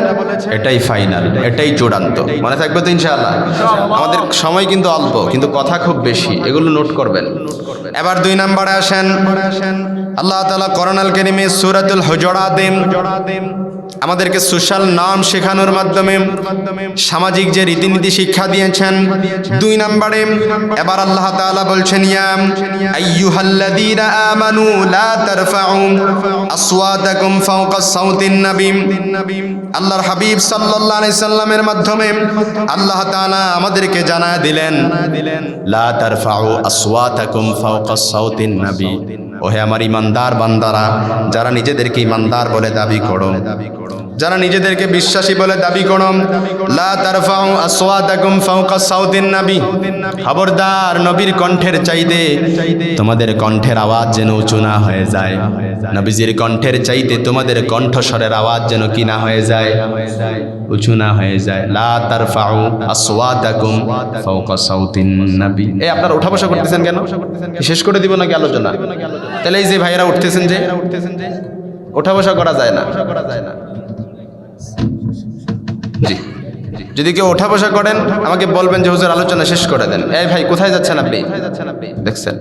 এটাই ফাইনাল, এটাই চূড়ান্ত। মনে থাকবে তো ইনশাআল্লাহ? আমাদের সময় কিন্তু অল্প, কিন্তু কথা খুব বেশি, এগুলো নোট করবেন। এবার 2 নম্বরে আসেন। আল্লাহ তাআলা কোরআনুল কারীমে সূরাতুল হুজুরাতে আমাদেরকে সোশ্যাল নর্ম শেখানোর মাধ্যমে সামাজিক যে রীতিনীতি শিক্ষা দিয়েছেন। 2 নম্বরে এবার আল্লাহ তাআলা বলছেন, ইয়া আইয়ুহাল্লাযীনা আমানু লা তারফাউ আসওয়াতাকুম ফাওকা সাওতিন নবী। আল্লাহর হাবিব সাল্লাল্লাহু আলাইহি সাল্লামের মাধ্যমে আল্লাহ তাআলা আমাদেরকে জানায় দিলেন, লা তারফাউ আসওয়াতাকুম ফাওকা সাওতিন নবী। ওহে আমার ইমানদার বান্দারা, যারা নিজেদেরকে ইমানদার বলে দাবি করো, যারা নিজেদেরকে বিশ্বাসী বলে দাবি করো, লা তারফাউ আসওয়াতাকুম ফাওকা সাওতিন নবী, খবরদার নবীর কণ্ঠের চাইতে তোমাদের কণ্ঠের আওয়াজ যেন উঁচু না হয়ে যায়। নবীজির কণ্ঠের চাইতে তোমাদের কণ্ঠস্বরের আওয়াজ যেন কি না হয়ে যায়, উঁচু না হয়ে যায়। লা তারফাউ আসওয়াতাকুম ফাওকা সাওতিন নবী। এই আপনারা ওঠা বসা করতেছেন কেন? শেষ করে দিব নাকি আলোচনা? তাহলে এই যে ভাইরা উঠতেছেন, যে ওঠা বসা করা যায় না। জি, যদি কেউ ওঠা বসা করেন আমাকে বলবেন যে হুজুর আলোচনা শেষ করে দেন। এই ভাই কোথায় যাচ্ছেন আপনি? দেখছেন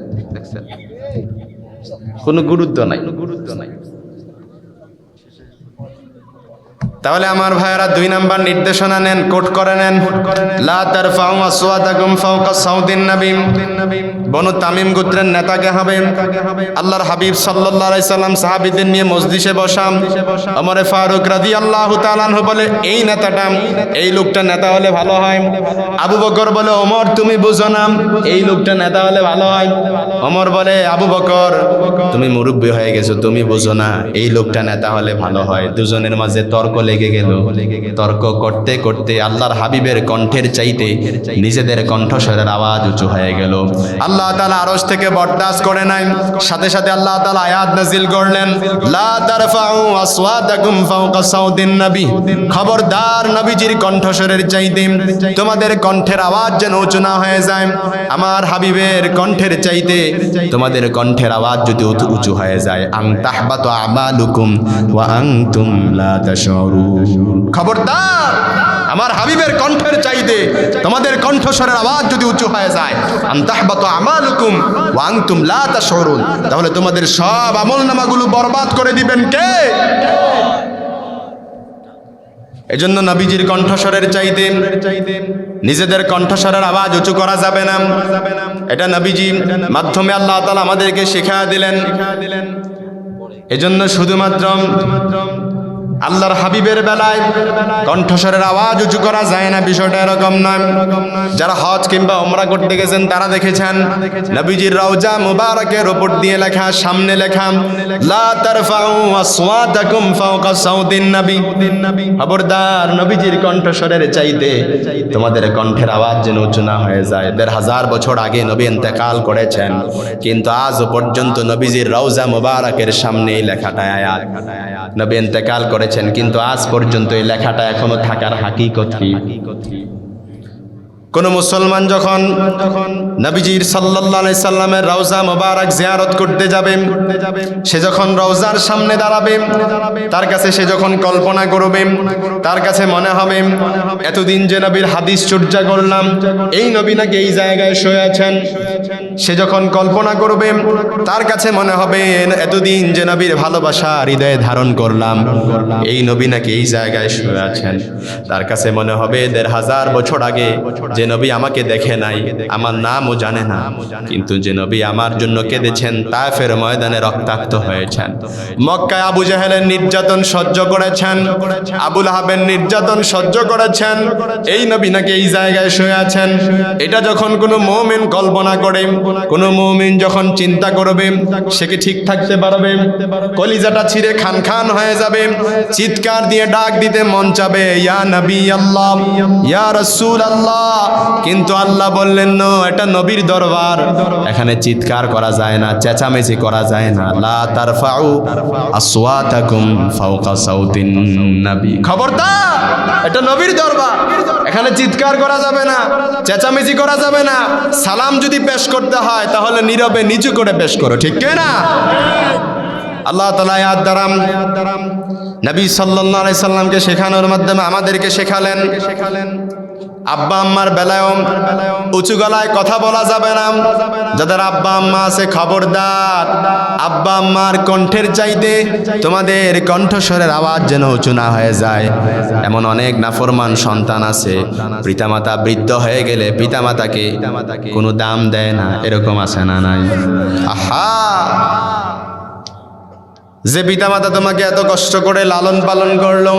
কোনো গুরুত্ব নাই। তাহলে আমার ভাইয়েরা 2 নাম্বার নির্দেশনা নেন, কোট করে নেন। লা তারফাউ আসওয়াতাকুম ফাওকা সাওতিন নবী। বনু তামিম গোত্রের নেতাকে হবে আল্লাহর হাবিব সাল্লাল্লাহু আলাইহি সাল্লাম সাহাবীদের নিয়ে মজলিসে বসাম। ওমরে ফারুক রাদিয়াল্লাহু তাআলা আনহু বলে, এই নেতাটা, এই লোকটা নেতা হলে ভালো হয়। আবু বকর বলে, ওমর তুমি বুঝো না, এই লোকটা নেতা হলে ভালো হয়। ওমর বলে, আবু বকর তুমি মুরব্বি হয়ে গেছো, তুমি বুঝো না, এই লোকটা নেতা হলে ভালো হয়। দুজনের মাঝে তর্ক লেগে গেল। তর্ক করতে করতে আল্লাহর হাবিবের কণ্ঠের চাইতে নিজেদের কণ্ঠস্বরের আওয়াজ উঁচু হয়ে গেল। আল্লাহ তাআলা আরশ থেকে বরদাস্ত করে নাই, সাথে সাথে আল্লাহ তাআলা আয়াত নাযিল করলেন, লা তারফাউ আসওয়াতাকুম ফাওকা সাওতিন নবী। খবরদার নবীজির কণ্ঠস্বরের চাইতে তোমাদের কণ্ঠের আওয়াজ যেন উঁচু না হয়ে যায়। আমার হাবিবের কণ্ঠের চাইতে তোমাদের কণ্ঠের আওয়াজ যদি উঁচু হয়ে যায়, আন তাহবাতু আমালুকুম ওয়া আনতুম লা তাশউরুন। খবরদার আমার হাবিবের কণ্ঠের চাইতে তোমাদের কণ্ঠস্বরের আওয়াজ যদি উঁচু হয়ে যায়, আন তাহবাতু আমালুকুম ওয়া আনতুম লা তাশউরুন, তাহলে তোমাদের সব আমলনামাগুলো বরবাদ করে দিবেন কে? এজন্য নবীজির কণ্ঠস্বরের চাইতে নিজেদের কণ্ঠস্বরের আওয়াজ উঁচু করা যাবে না। এটা নবীজির মাধ্যমে আল্লাহ তাআলা আমাদেরকে শিখিয়ে দিলেন। এজন্য শুধুমাত্র আল্লাহর হাবিবের বেলায় কণ্ঠস্বরের আওয়াজ উঁচু করা যায় না, বিষয়টা এরকম নয়। যারা হজ কিংবা উমরা করতে গেছেন তারা দেখেছেন নবীজির রওজা মুবারকের উপর দিয়ে লেখা, সামনে লেখা, লা তারফাউ আসওয়াতাকুম ফাওকা সাওতিন নবী। খবরদার নবীজির কণ্ঠস্বরের চাইতে তোমাদের কণ্ঠের আওয়াজ যেন উঁচু না হয়ে যায়। 1500 বছর আগে নবী ইন্তেকাল করেছেন, কিন্তু আজও পর্যন্ত নবীজির রওজা মুবারকের সামনে এই লেখাটা আয়াত। নবী ইন্তেকাল করেছেন, কিন্তু আজ পর্যন্ত এই লেখাটা এখনো থাকার হাকিকত কি? কোন মুসলমান যখন নবীজির সাল্লাল্লাহু আলাইহি সাল্লামের রওজা মুবারক জিয়ারত করতে যাবে, সে যখন রওজার সামনে দাঁড়াবে, তার কাছে সে যখন কল্পনা করবে, তার কাছে মনে হবে এতদিন যে নবীর হাদিস চর্চা করলাম, এই নবী নাকি এই জায়গায় শুয়ে আছেন। সে যখন কল্পনা করবে, তার কাছে মনে হবে এতদিন যে নবীর ভালোবাসা হৃদয়ে ধারণ করলাম, এই নবী নাকি এই জায়গায় শুয়ে আছেন। তার কাছে মনে হবে 1500 বছর আগে যে যে নবী আমাকে দেখে নাই, আমার নামও জানে না, কিন্তু যে নবী আমার জন্য কেঁদেছেন, তায়েফের ময়দানে রক্তাক্ত হয়েছেন, মক্কায় আবু জাহেলের নির্যাতন সহ্য করেছেন, আবুল আহাবের নির্যাতন সহ্য করেছেন, এই নবী নাকি এই জায়গায় শুয়ে আছেন। এটা যখন কোনো মুমিন কল্পনা করে, কোনো মুমিন যখন চিন্তা করবে, সে কি ঠিক থাকতে পারবে? কলিজাটা ছিঁড়ে খান খান হয়ে যাবে, চিৎকার দিয়ে ডাক দিতে মন চাবে, ইয়া নবী আল্লাহ, ইয়া রাসূল আল্লাহ। কিন্তু আল্লাহ বললেন নো, এটা নবীর দরবার, এখানে চিৎকার করা যায় না, চেঁচামেচি করা যায় না। লা তারফাউ আসওয়াতাকুম ফাওকা সাউতিন নবী, খবরদার, এটা নবীর দরবার, এখানে চিৎকার করা যাবে না, চেঁচামেচি করা যাবে না। সালাম যদি পেশ করতে হয় তাহলে নীরবে নিচু করে পেশ করো, ঠিক কি না? আল্লাহ তাআলা আয়াত দ্বারা নবী সাল্লাল্লাহু আলাইহি সাল্লামকে শেখানোর মাধ্যমে আমাদেরকে শেখালেন, আব্বা আম্মার বেলায়ও উঁচু গলায় কথা বলা যাবে না। যাদের আব্বা আম্মা আছে, খবরদার, আব্বা আম্মার কণ্ঠের চাইতে তোমাদের কণ্ঠস্বরের আওয়াজ যেন উঁচু না হয়ে যায়। এমন অনেক নাফরমান সন্তান আছে, পিতামাতা বৃদ্ধ হয়ে গেলে পিতামাতাকে কোনো দাম দেয় না, এরকম আছে না নাই? আহা, যে পিতামাতা তোমাকে এত কষ্ট করে লালন পালন করলো,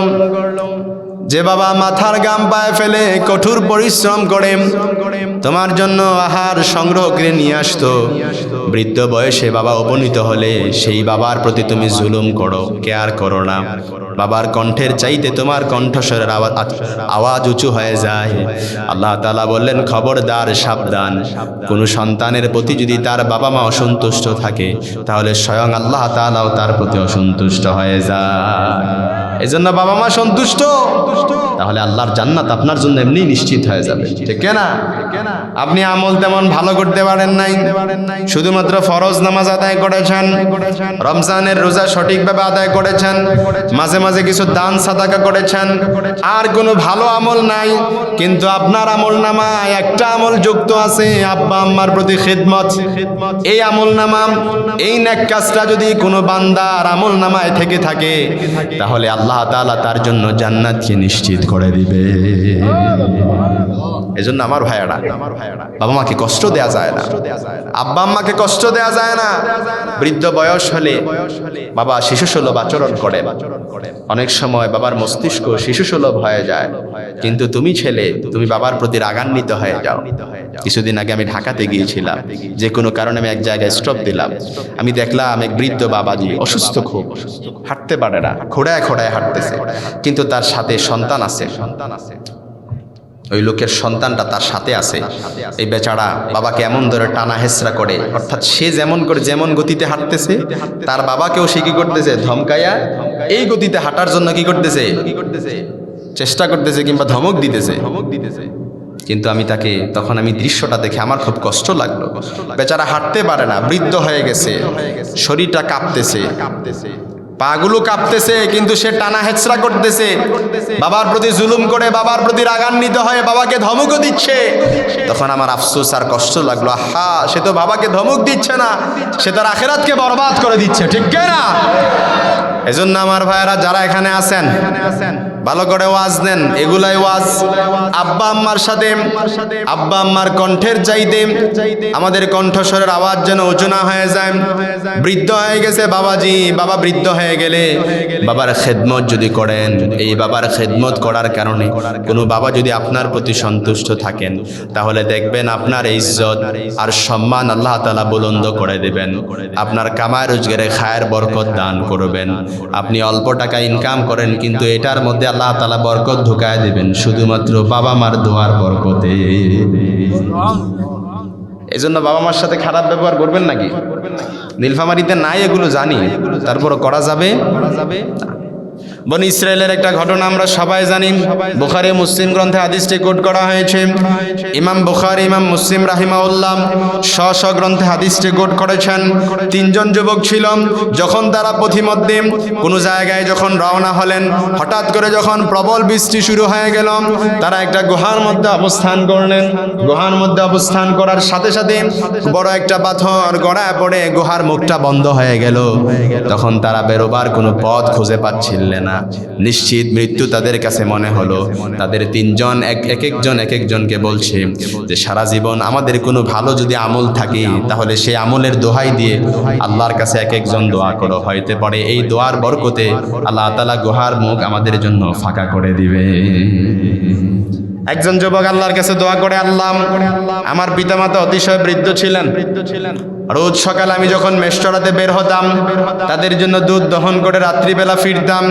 যে বাবা মাথার ঘাম পায়ে ফেলে কঠোর পরিশ্রম করে তোমার জন্য আহার সংগ্রহ করে নিয়ে আসতো, বৃদ্ধ বয়সে বাবা উপনীত হলে সেই বাবার প্রতি তুমি জুলুম করো, কেয়ার করো না। বাবার কণ্ঠের চাইতে তোমার কণ্ঠস্বরের আওয়াজ উঁচু হয়ে যায়। আল্লাহ তাআলা বললেন, খবরদার, সাবধান, কোনো সন্তানের প্রতি যদি তার বাবা মা অসন্তুষ্ট থাকে তাহলে স্বয়ং আল্লাহ তাআলাও তার প্রতি অসন্তুষ্ট হয়ে যায়। এজন্য বাবা মা সন্তুষ্ট, তাহলে আল্লাহর জান্নাত আপনার জন্য এমনি নিশ্চিত হয়ে যাবে, ঠিক না? আপনি আমল তেমন ভালো করতে পারেন নাই, শুধুমাত্র ফরজ নামাজ আদায় করেছেন, রমজানের রোজা সঠিকভাবে আদায় করেছেন, মাঝে মাঝে কিছু দান সাদাকা করেছেন, আর কোনো ভালো আমল নাই। কিন্তু আপনার আমল নামায় একটা আমল যুক্ত আছে, আব্বা আম্মার প্রতি খিদমত। এই আমল নামা, এই নেক কাজটা যদি কোনো বান্দার আমল নামায় থেকে থাকে তাহলে আল্লাহ তাআলা তার জন্য জান্নাতকে নিশ্চিত করে দিবে। এজন্য আমার ভাইয়ারা, বাবা মাকে কষ্ট দেয়া যায় না, আব্বা আম্মাকে কষ্ট দেয়া যায় না। বৃদ্ধ বয়স হলে বাবা শিশুসুলভ আচরণ করে, অনেক সময় বাবার মস্তিষ্ক শিশুসুলভ হয়ে যায়। কিন্তু তুমি ছেলে, তুমি বাবার প্রতি রাগান্বিত হয়ে যাও। কিছুদিন আগে আমি ঢাকাতে গিয়েছিলাম, যে কোনো কারণে আমি এক জায়গায় স্টপ দিলাম। আমি দেখলাম এক বৃদ্ধ বাবাজি অসুস্থ, খুব হাঁটতে পারে না, খোড়ায় খোড়ায় হাঁটতেছে, কিন্তু তার সাথে সন্তান আছে। ওই লোকের সন্তানটা তার সাথে আছে। এই বেচারা বাবাকে এমন ধরে টানা হেসরা করে, অর্থাৎ সে যেমন করে যেমন গতিতে হাঁটতেছে তার বাবাকেও সে কি করতেছে, ধমকাইয়া এই গতিতে হাঁটার জন্য কি করতেছে, চেষ্টা করতেছে কিংবা ধমক দিতেছে। কিন্তু আমি তাকে তখন আমি দৃশ্যটা দেখে আমার খুব কষ্ট লাগলো। বেচারা হাঁটতে পারে না, বৃদ্ধ হয়ে গেছে, শরীরটা কাঁপতেছে, পাগুলো কাঁপতেছে, কিন্তু সে টানা হেচড়া করতেছে, বাবার প্রতি জুলুম করে, বাবার প্রতি রাগান্বিত হয়ে বাবাকে ধমকও দিচ্ছে। তখন আমার আফসোস আর কষ্ট লাগলো, আহা, সে তো বাবাকে ধমক দিচ্ছে না, সে তার আখিরাতকে বরবাদ করে দিচ্ছে, ঠিক না? এজন্য আমার ভাইয়েরা যারা এখানে আছেন, ভালো করে ওয়াজ দেন, এগুলাই ওয়াজ। আব্বা আম্মার সাথে, আব্বা আম্মার কণ্ঠের চাইতে আমাদের কণ্ঠস্বরের আওয়াজ যেন উঁচু না হয়ে যায়। বৃদ্ধ হয়ে গেছে বাবাজি, বাবা বৃদ্ধ হয়ে গেলে বাবার খেদমত যদি করেন, এই বাবার খেদমত করার কারণে কোনো বাবা যদি আপনার প্রতি সন্তুষ্ট থাকেন তাহলে দেখবেন আপনার ইজ্জত আর সম্মান আল্লাহ তাআলা বুলন্দ করে দেবেন। আপনার কামায় রোজগারে খায়ের বরকত দান করবেন। আপনি অল্প টাকা ইনকাম করেন, কিন্তু এটার মধ্যে আল্লাহ তাআলা বরকত ঢুকায় দিবেন, শুধুমাত্র বাবা মার দোয়ার বরকতে। এজন্য বাবা মার সাথে খারাপ ব্যবহার করবেন নাকি? নীলফামারীতে নাই এগুলো জানি, তারপরও করা যাবে না। বনি ইসরায়েলের একটা ঘটনা আমরা সবাই জানি, বুখারী মুসলিম গ্রন্থে হাদিসটি কোট করা হয়েছে। ইমাম বুখারী, ইমাম মুসলিম রাহিমাহুল্লাহ স্ব গ্রন্থে হাদিসটি কোট করেছেন। তিনজন যুবক ছিল, যখন তারা পথিমধ্যে কোনো জায়গায় যখন রওনা হলেন, হঠাৎ করে যখন প্রবল বৃষ্টি শুরু হয়ে গেল, তারা একটা গুহার মধ্যে অবস্থান করলেন। গুহার মধ্যে অবস্থান করার সাথে সাথে বড় একটা পাথর গড়ায় পড়ে গুহার মুখটা বন্ধ হয়ে গেল। তখন তারা বেরোবার কোনো পথ খুঁজে পাচ্ছিলেন না। না। নিশ্চিত মৃত্যু তাদের কাছে মনে হলো। তাদের তিনজন এক একজনকে বলছে যে সারা জীবন আমাদের কোনো ভালো যদি আমল থাকে তাহলে সেই আমলের দোহাই দিয়ে আল্লাহর কাছে এক একজন দোয়া করো, হয়তো পারে এই দোয়ার বরকতে আল্লাহ তাআলা গুহার মুখ আমাদের জন্য ফাঁকা করে দিবে। একজন যুবক আল্লাহর কাছে দোয়া করে, আল্লাহ আমার পিতামাতা অতিশয় বৃদ্ধ ছিলেন, রোজ সকালে আমি যখন মেষ চড়াতে বের হতাম তাদের জন্য দুধ দহন করে রাত্রিবেলা ফিরতাম,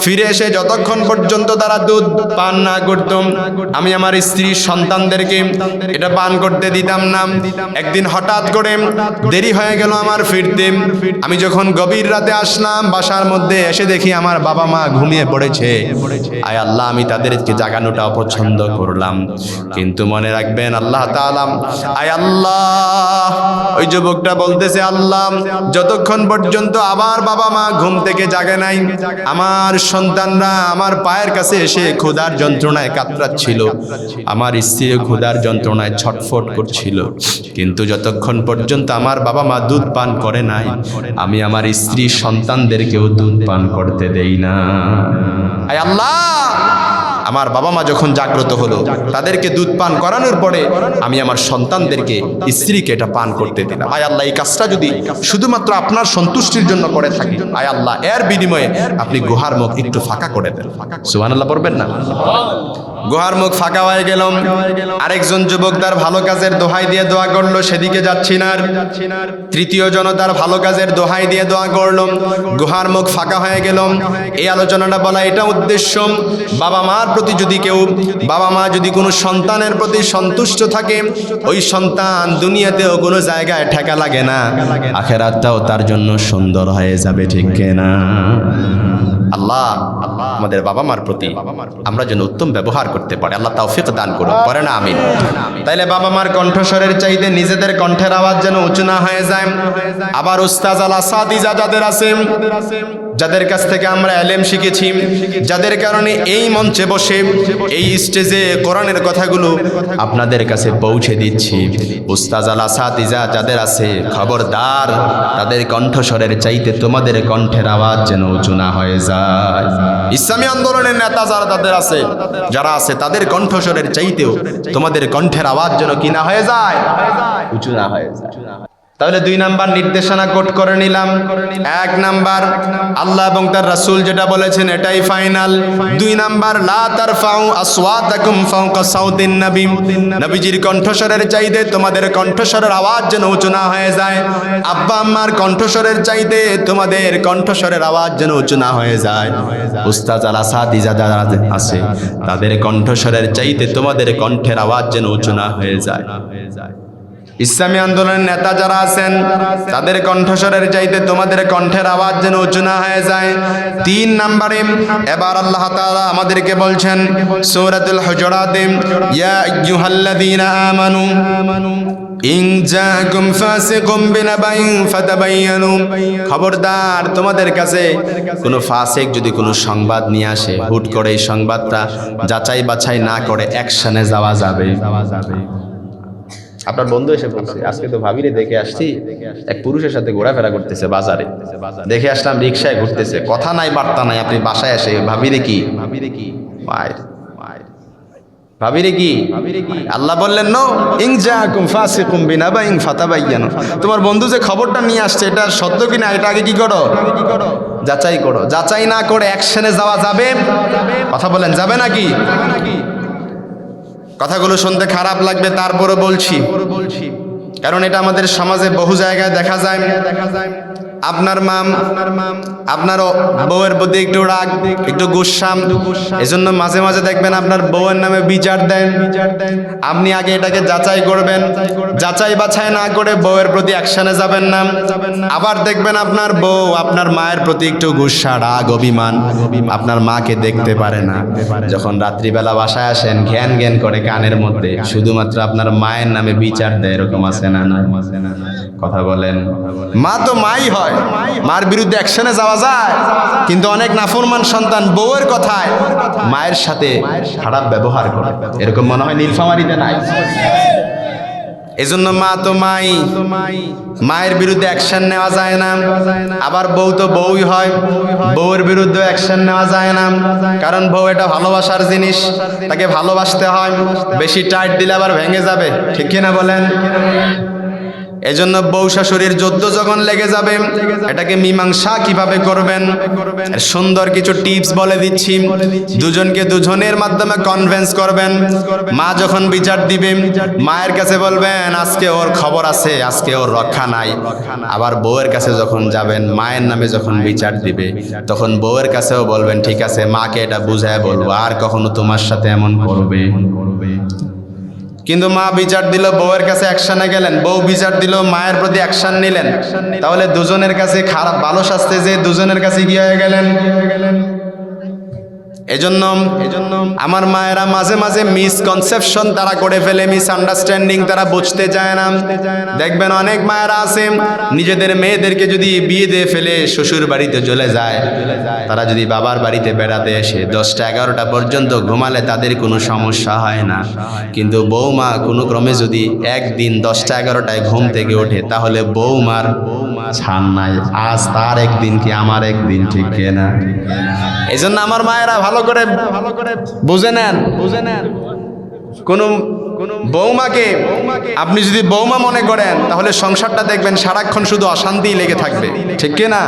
ফিরে এসে যতক্ষণ পর্যন্ত তারা দুধ পান না করতাম আমি আমার স্ত্রী সন্তানদেরকে এটা পান করতে দিতাম না। একদিন হঠাৎ করে দেরি হয়ে গেল আমার ফিরতে, আমি যখন গভীর রাতে আসলাম বাসার মধ্যে এসে দেখি আমার বাবা মা ঘুমিয়ে পড়েছে। আয় আল্লাহ, আমি তাদেরকে জাগানোটা অপছন্দ করলাম, কিন্তু মনে রাখবেন আল্লাহ তাআলা, আয় আল্লাহ, ওই যুবকটা বলতেছে আল্লাহ যতক্ষণ পর্যন্ত আমার বাবা মা ঘুম থেকে জাগে নাই আমার সন্তানরা আমার পায়ের কাছে এসে ক্ষুধার যন্ত্রণায় কাতরাচ্ছিল, আমার স্ত্রী ক্ষুধার যন্ত্রণায় ছটফট করছিল, কিন্তু যতক্ষণ পর্যন্ত আমার বাবা মা দুধ পান করে নাই আমি আমার স্ত্রী সন্তানদেরকেও দুধ পান করতে দেই না। আয় আল্লাহ, আমার বাবা মা যখন জাগ্রত হলো তাদেরকে দুধ পান করানোর পরে আমি আমার সন্তানদেরকে স্ত্রীকে এটা পান করতে দিলাম। আয় আল্লাহ, এই কাজটা যদি শুধুমাত্র আপনার সন্তুষ্টির জন্য করে থাকি, আয় আল্লাহ এর বিনিময়ে আপনি গুহার মুখ একটু ফাঁকা করে দেন। সুবহানাল্লাহ পড়বেন না? গুহার মুখ ফাঁকা হয়ে গেল। আরেকজন যুবক তার ভালো কাজের দোহাই দিয়ে দোয়া করলো, সেদিকে যাচ্ছি না। তৃতীয় জন তার ভালো কাজের দোহাই দিয়ে দোয়া করলো, গুহার মুখ ফাঁকা হয়ে গেল। এই আলোচনাটা বলা এটা উদ্দেশ্য, বাবা মার প্রতি যদি কেউ, বাবা মা যদি কোনো সন্তানের প্রতি সন্তুষ্ট থাকে ওই সন্তান দুনিয়াতেও কোনো জায়গায় ঠেকা লাগে না, আখিরাতটাও তার জন্য সুন্দর হয়ে যাবে, ঠিক কিনা? আল্লাহ আমাদের বাবা মার প্রতি আমরা যেন উত্তম ব্যবহার করতে পারি, আল্লাহ তৌফিক দান করুন, করে না আমিন। তাইলে বাবা মার কণ্ঠস্বরের চাইতে নিজেদের কণ্ঠের আওয়াজ যেন উঁচু না হয়ে যায়। আবার উস্তাজ আল আসাতিজা যাদের আছে, যাদের কাছ থেকে আমরা ইলম শিখেছি, যাদের কারণে এই মঞ্চে বসে এই স্টেজে কোরআনের কথাগুলো আপনাদের কাছে পৌঁছে দিচ্ছি, উস্তাজ আল আসাতিজা যাদের আছে খবরদার তাদের কণ্ঠস্বরের চাইতে তোমাদের কণ্ঠের আওয়াজ যেন উঁচু না হয়ে যায়। ইসলামী আন্দোলনের নেতা যারা আছে তাদের কণ্ঠস্বরের চাইতেও তোমাদের কণ্ঠের আওয়াজ যেন কি না হয়ে যায়, উঁচু না হয়ে যায়। তাহলে 2 নাম্বার নির্দেশনা কোট করে নিলাম। 1 নাম্বার আল্লাহ এবং তার রাসূল যেটা বলেছেন এটাই ফাইনাল। 2 নাম্বার লা তারফাউ আসওয়াতাকুম ফাওকা সাউতিন নবী, নবীজির কণ্ঠস্বরের চাইতে তোমাদের কণ্ঠস্বরের আওয়াজ যেন উঁচু না হয়ে যায়। আব্বা আম্মার কণ্ঠস্বরের চাইতে তোমাদের কণ্ঠস্বরের আওয়াজ যেন উঁচু না হয়ে যায়। উস্তাদ আল আসাতিজা যারা আছে তাদের কণ্ঠস্বরের চাইতে তোমাদের কণ্ঠের আওয়াজ যেন উঁচু না হয়ে যায়। ইসলামী আন্দোলনের নেতা যারা আছেন তাদের কণ্ঠস্বরের চাইতে তোমাদের কণ্ঠের আওয়াজ যেন উঁচু না হয়ে যায়। 3 নম্বরে এবার আল্লাহ তাআলা আমাদেরকে বলছেন সূরাতুল হুজুরাতে, ইয়া আইয়ুহাল্লাযীনা আমানু ইন জাআকুম ফাসিকুম বিনাবাইন ফাতাবায়ানু, খবরদার তোমাদের কাছে কোনো ফাসিক যদি কোনো সংবাদ নিয়ে আসে হুট করে এই সংবাদটা যাচাই বাছাই না করে অ্যাকশনে যাওয়া যাবে। আপনার বন্ধু এসে বলছে আজকে তো ভাবিরে দেখে আসছি এক পুরুষের সাথে ঘোরাফেরা করতেছে বাজারে, দেখে আসলাম রিকশায় ঘুরতেছে, কথা নাই বার্তা নাই, আপনি বাসায় এসে ভাবিরে কি ভাবিরে কি? আল্লাহ বললেন নো ইন জাআকুম ফাসিকুম বিনাবাইন ফাতাবায়ানু, তোমার বন্ধু যে খবরটা নিয়ে আসছে এটা সত্য কিনা এটা আগে কি করো, যাচাই করো। যাচাই না করে অ্যাকশনে যাওয়া যাবে? কথা বলেন যাবে নাকি? কথাগুলো শুনতে খারাপ লাগবে, তারপরে বলছি, কারণ এটা আমাদের সমাজে বহু জায়গায় দেখা যায়। আপনার মা আপনার বউয়ের প্রতি একটু রাগ, একটু গুসাম, এজন্য মাঝে মাঝে দেখবেন আপনার বউয়ের নামে বিচার দেন। আপনি আগে এটাকে যাচাই করবেন, যাচাই বাছাই না করে বউয়ের প্রতি অ্যাকশনে যাবেন না। আবার দেখবেন আপনার বউ আপনার মায়ের প্রতি একটু গুসা, রাগ, অভিমান, আপনার মাকে দেখতে পারে না। যখন রাত্রিবেলা বাসায় আসেন ঘ্যান ঘ্যান করে কানের মধ্যে শুধুমাত্র আপনার মায়ের নামে বিচার দেয়, এরকম আছে না? কথা বলেন। মা তো মাই হয়, মার বিরুদ্ধে অ্যাকশনে যাওয়া যায়, কিন্তু অনেক নাফরমান সন্তান বউয়ের কথায় মায়ের সাথে খারাপ ব্যবহার করে, এরকম মনে হয় নীলফামারীতে নাই? এজন্য মা তো মাই, মায়ের বিরুদ্ধে অ্যাকশন নেওয়া যায় না। আবার বউ তো বউই হয়, বউয়ের বিরুদ্ধে অ্যাকশন নেওয়া যায় না, কারণ বউ এটা ভালোবাসার জিনিস, তাকে ভালোবাসতে হয়। বেশি টাইট দিলে আবার ভেঙে যাবে, ঠিক কিনা বলেন? এজন্য বউ শাশুড়ির যুদ্ধ যখন লেগে যাবে, এটাকে মীমাংসা কিভাবে করবেন সুন্দর কিছু টিপস বলে দিচ্ছি। দুজনকে দুজনের মাধ্যমে কনভিন্স করবেন। মা যখন বিচার দিবে, মায়ের কাছে বলবেন আজকে ওর খবর আছে, আজকে ওর রক্ষা নাই। আবার বউয়ের কাছে যখন যাবেন, মায়ের নামে যখন বিচার দিবে, তখন বউয়ের কাছেও বলবেন ঠিক আছে, মাকে এটা বুঝায় বলবো আর কখনো তোমার সাথে এমন করবে। কিন্তু মা বিচার দিল, বউয়ের কাছে অ্যাকশনে গেলেন, বউ বিচার দিল, মায়ের প্রতি অ্যাকশন নিলেন, তাহলে দুজনের কাছে খারাপ ভালো শাস্তে যে দুজনের কাছে কি হয়ে গেলেন। এজন্য আমার মায়েরা মাঝে মাঝে মিসকনসেপশন তারা করে ফেলে, মিসআন্ডারস্ট্যান্ডিং তারা বুঝতে চায় না। দেখবেন অনেক মায়েরা আছে নিজেদের মেয়েদেরকে যদি বিয়ে দিয়ে ফেলে শ্বশুর বাড়িতে চলে যায়, তারা যদি বাবার বাড়িতে বেড়াতে এসে 10টা 11টা পর্যন্ত ঘুমালে তাদের কোনো সমস্যা হয় না। কিন্তু বৌমা কোনো ক্রমে যদি একদিন 10টা 11টায় ঘুম থেকে ওঠে, তাহলে বৌমার ছাড় নাই, আজ তার একদিন কি আমার একদিন, ঠিক না? এই জন্য আমার মায়েরা ভালো করে বুঝে নেন। কোন বৌমাকে আপনি যদি বৌমা মনে করেন, তাহলে সংসারটা দেখবেন সারাক্ষণ শুধু অশান্তি লেগে থাকবে, ঠিক না?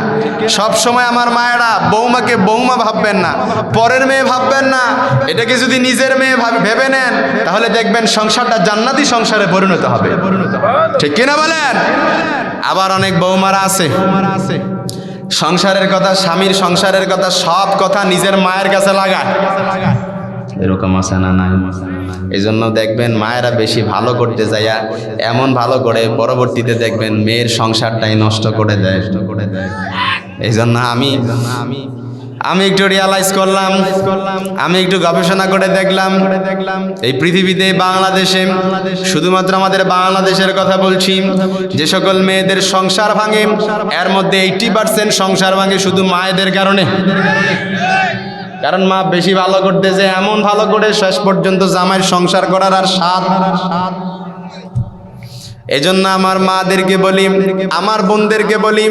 সব সময় আমার মায়েরা বৌমাকে বৌমা ভাববেন না, পরের মেয়ে ভাববেন না। এটাকে যদি নিজের মেয়ে ভেবে নেন, তাহলে দেখবেন সংসারটা জান্নাতি সংসারে পরিণত হবে, ঠিক কিনা বলেন? আবার অনেক বৌমারা আছে সংসারের কথা, স্বামীর সংসারের কথা, সব কথা নিজের মায়ের কাছে লাগায়। এরকম আছে না? নাই। এই জন্য দেখবেন মায়েরা বেশি ভালো করতে যাইয়া এমন ভালো করে পরবর্তীতে দেখবেন মেয়ের সংসারটাই নষ্ট করে দেয়। এই জন্য আমি একটু রিয়ালাইজ করলাম, আমি একটু গবেষণা করে দেখলাম, এই পৃথিবীতে বাংলাদেশে, শুধুমাত্র আমাদের বাংলাদেশের কথা বলছি, যে সকল মেয়েদের সংসার ভাঙে, এর মধ্যে 80% সংসার ভাঙে শুধু মায়েদের কারণে। কারণ মা বেশি ভালো করতে যে এমন ভালো করে শেষ পর্যন্ত জামাইয়ের সংসার করার আর স্বাদ। এজন্য আমার মাদেরকে বলি, আমার বোনদেরকে বলি,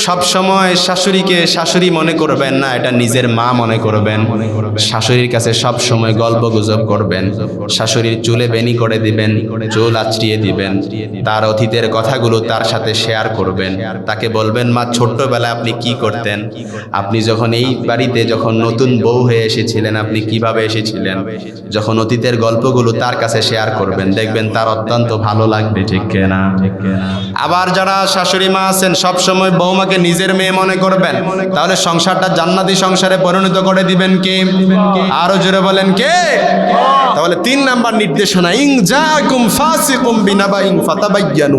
সব সময় শাশুড়িকে শাশুড়ি মনে করবেন না, এটা নিজের মা মনে করবেন। শাশুড়ির কাছে সব সময় গল্প গুজব করবেন, শাশুড়ির চুলে বেনি করে দিবেন, চুল আঁচড়িয়ে দিবেন, তার অতীতের কথাগুলো তার সাথে শেয়ার করবেন। তাকে বলবেন মা ছোট্টবেলায় আপনি কি করতেন, আপনি যখন এই বাড়িতে যখন নতুন বউ হয়ে এসেছিলেন আপনি কিভাবে এসেছিলেন, যখন অতীতের গল্পগুলো তার কাছে শেয়ার করবেন, দেখবেন তার অত্যন্ত ভালো লাগবে, ঠিক না? আবার যারা শাশুড়ি মা আছেন সব সময় বৌমাকে নিজের মেয়ে মনে করবেন, তাহলে সংসারটা জান্নাতি সংসারে পরিণত করে দিবেন কে? আরো জোরে বলেন কে? তাহলে 3 নাম্বার নির্দেশনা, ইন জাকুম ফাসিকুম বিনাবাইন ফাতাবায়ানু।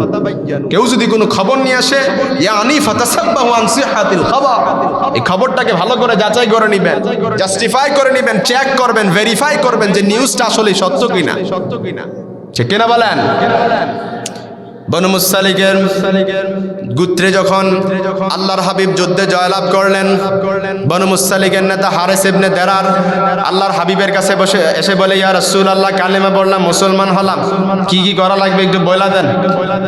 কেউ যদি কোনো খবর নিয়ে আসে, ইয়ানি ফাতাসাব্বাহু আন সিহাতিল খবর, এই খবরটাকে ভালো করে যাচাই করে নেবেন, জাস্টিফাই করে নেবেন, চেক করবেন, ভেরিফাই করবেন যে নিউজটা আসলে সত্য কিনা, ঠিক কিনা বলেন? বনু মুসতালিকের গোত্রে যখন আল্লাহর হাবিব যুদ্ধে জয়লাভ করলেন, বনু মুসতালিকের নেতা হারিস ইবনে দেরার আল্লাহর হাবিবের কাছে এসে বলে, ইয়া রাসূলুল্লাহ, কালেমা পড়লাম, মুসলমান হলাম, কি কি করা লাগবে একটু বলে দেন।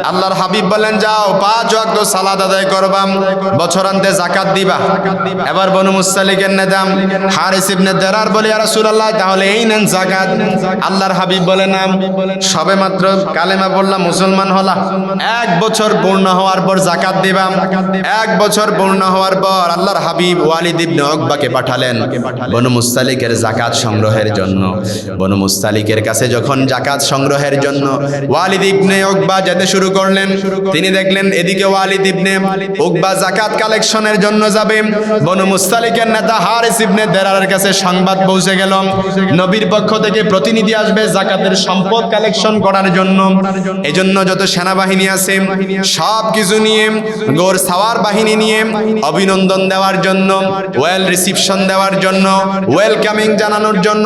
আল্লাহর হাবিব বলেন, যাও 5 ওয়াক্ত সালাত আদায় করবা, বছরান্তে যাকাত দিবা। এবার বনু মুসতালিকের নেতা হারিস ইবনে দেরার বলে, ইয়া রাসূলুল্লাহ, তাহলে এই নেন যাকাত। আল্লাহর হাবিব বলে, না, সবেমাত্র কালেমা পড়লাম, মুসলমান হলাম, 1 বছর পূর্ণ হওয়ার পর যাকাত দিবা। 1 বছর পূর্ণ হওয়ার পর আল্লাহর হাবিব ওয়ালিদ ইবনে উকবাকে পাঠালেন বনু মুস্তালিকের যাকাত সংগ্রহের জন্য। বনু মুস্তালিকের কাছে যখন যাকাত সংগ্রহের জন্য ওয়ালিদ ইবনে উকবা যেতে শুরু করলেন, তিনি দেখলেন এদিকে ওয়ালিদ ইবনে উকবা যাকাত কালেকশনের জন্য যাবে, বনু মুস্তালিকের নেতা হারিস ইবনে দেরারের কাছে সংবাদ পৌঁছে গেল, নবীর পক্ষ থেকে প্রতিনিধি আসবে যাকাতের সম্পদ কালেকশন করার জন্য। এজন্য যত সেনাবাহিনী আছে সব কিছু নিয়ে, গোর সাওয়ার বাহিনী নিয়ে অভিনন্দন দেওয়ার জন্য, ওয়েল রিসিপশন দেওয়ার জন্য, ওয়েলকামিং জানানোর জন্য